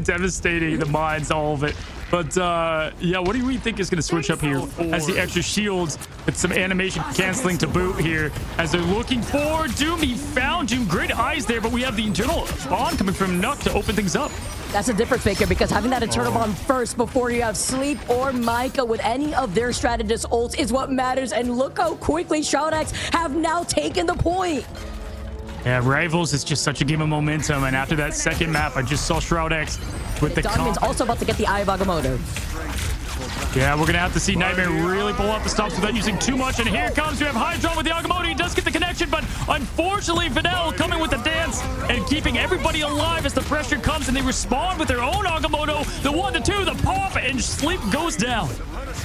devastating, the mines, all of it. But yeah, what do we think is going to switch up here as the extra shields with some animation canceling to boot here as they're looking for Doom? He found Doom. Great eyes there, but we have the internal spawn coming from Nook to open things up. That's a difference maker, because having that Eternal Bomb first before you have Sleep or Micah with any of their strategist ults is what matters. And look how quickly SHROUD-X have now taken the point. Yeah, Rivals is just such a game of momentum, and after that second map, I just saw SHROUD-X with the Dogman's also about to get the Eye of Agamotto. Yeah, we're gonna have to see Nightmare really pull out the stops without using too much, and here comes, we have Hydron with the Agamotto. He does get the connection, but unfortunately Fidel coming with the dance and keeping everybody alive as the pressure comes, and they respond with their own Agamotto. The 1, the 2, the pop, and Sleep goes down.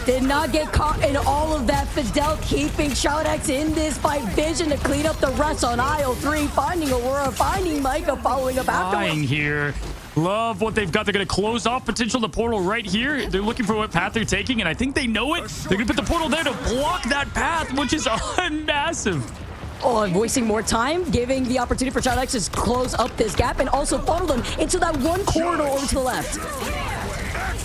Did not get caught in all of that. Fidel keeping SHROUD-X in this fight. Vision to clean up the rest on aisle 3, finding Aurora, finding Micah, following up afterwards. Here. Love what they've got. They're going to close off potential the portal right here. They're looking for what path they're taking, and I think they know it. They're going to put the portal there to block that path, which is massive. Oh, and wasting more time, giving the opportunity for SHROUD-X to close up this gap and also funnel them into that one corridor over to the left.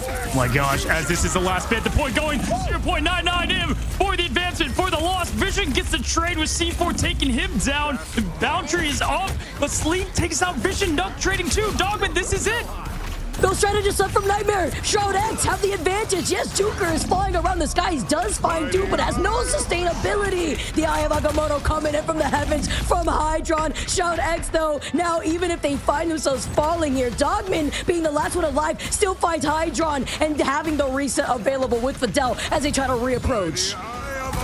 Oh my gosh, as this is the last bit, the point going 0.99M for the advancement, for the loss. Vision gets the trade with C4 taking him down. The boundary is up, but Sleep takes out Vision. Nook trading too. Dogman, this is it. Those strategists up from Nightmare. SHROUD-X have the advantage. Yes, Juker is flying around the skies, does find Doom, but has no sustainability. The Eye of Agamotto coming in from the heavens from Hydron. SHROUD-X, though, now even if they find themselves falling here, Dogman, being the last one alive, still finds Hydron and having the reset available with Fidel as they try to reapproach.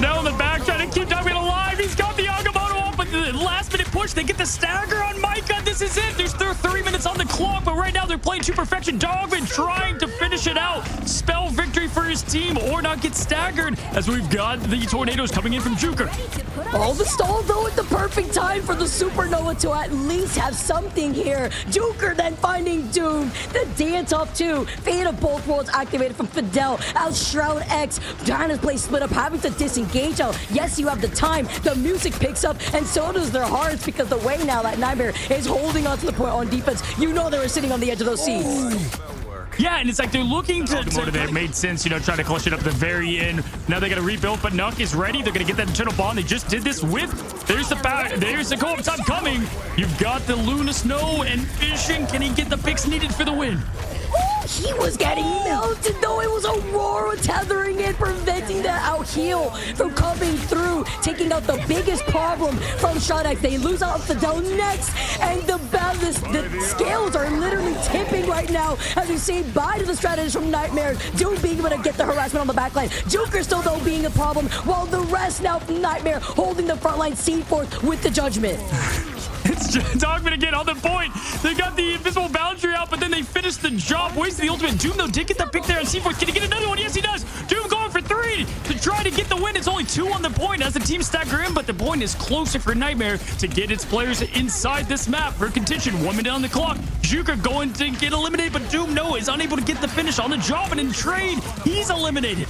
Now in the back, trying to keep Dogman alive. He's got the Agamotto off, but the last minute push, they get the stagger on Micah. This is it. There's 3 minutes on the clock, but right now they're playing to perfection. Dogman trying to finish it out. Spell victory for his team or not get staggered, as we've got the tornadoes coming in from Juker. All the stall, though, at the perfect time for the Supernova to at least have something here. Juker then finding Doom. The dance off too. Fate of both worlds activated from Fidel. Out SHROUD-X trying to play split up, having to disengage out. Yes, you have the time. The music picks up, and so does their hearts, because the way now that Nightmare is holding on to the point on defense, you know they were sitting on the edge of those seats. Yeah, and it's like they're looking to it made sense, you know, try to clutch it up at the very end. Now they got to rebuild, but Nook is ready. They're going to get that internal bomb. They just did this with. There's the co-op time coming. You've got the Luna Snow and Vision. Can he get the picks needed for the win? He was getting melted, though. It was Aurora tethering it, preventing that out heal from coming through, taking out the biggest problem from SHROUD-X. They lose out Fidel next, and the scales are literally tipping right now as we say bye to the strategist from Nightmare. Doom being able to get the harassment on the backline. Juker still, though, being a problem, while the rest now from Nightmare holding the front line C4 with the judgment. It's Dogman again on the point. They got the invisible boundary out, but then they finished the job, wasting the ultimate. Doom, though, did get the pick there on C4. Can he get another one? Yes, he does. Doom going for 3 to try to get the win. It's only 2 on the point as the team stagger in, but the point is closer for Nightmare to get its players inside this map for contention. 1 minute on the clock. Juker going to get eliminated, but Doom, no, is unable to get the finish on the job, and in trade, he's eliminated.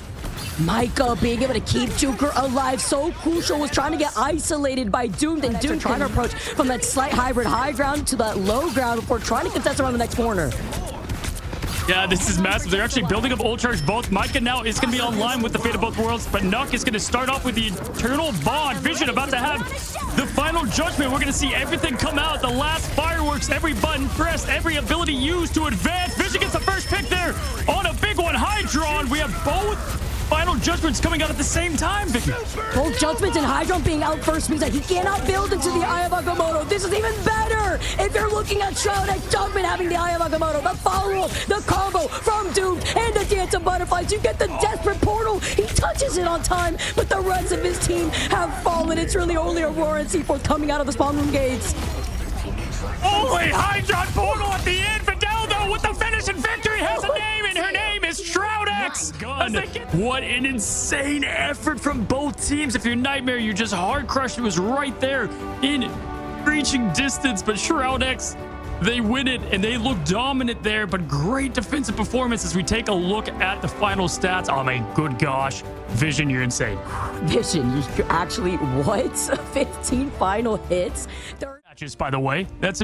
Micah being able to keep Juker alive, so crucial, was trying to get isolated by Doom. Then Doom trying to approach from that slight hybrid high ground to that low ground before trying to contest around the next corner. Yeah, this is massive. They're actually building up ult charge both. Micah now is going to be online with the Fate of Both Worlds, but Nuck is going to start off with the Eternal Bond. Vision about to have the final judgment. We're going to see everything come out. The last fireworks, every button pressed, every ability used to advance. Vision gets the first pick there on a big one. Hydron. We have both final judgments coming out at the same time, Vicky. Both judgments and Hydron being out first means that he cannot build into the Eye of Agamotto. This is even better if you're looking at SHROUD-X judgment having the Eye of Agamotto, the follow-up, the combo from Doomed and the Dance of Butterflies. You get the desperate portal. He touches it on time, but the rest of his team have fallen. It's really only Aurora and C4 coming out of the spawn room gates. Only Hydron portal at the end. Fidel, though, with the finish and victory, has a name, and her name is SHROUD-X. What an insane effort from both teams. If you're Nightmare, you're just hard crushed. It was right there in reaching distance, but SHROUD-X, they win it, and they look dominant there, but great defensive performance as we take a look at the final stats. Oh, my good gosh. Vision, you're insane. Vision, you actually, what? 15 final hits? Matches, by the way. That's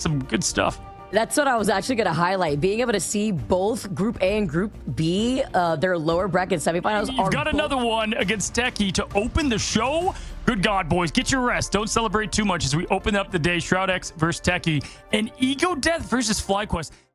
some good stuff. That's what I was actually going to highlight. Being able to see both Group A and Group B, their lower bracket semifinals. You've got another one against Techie to open the show. Good God, boys, get your rest. Don't celebrate too much as we open up the day. SHROUD-X versus Techie and Ego Death versus FlyQuest.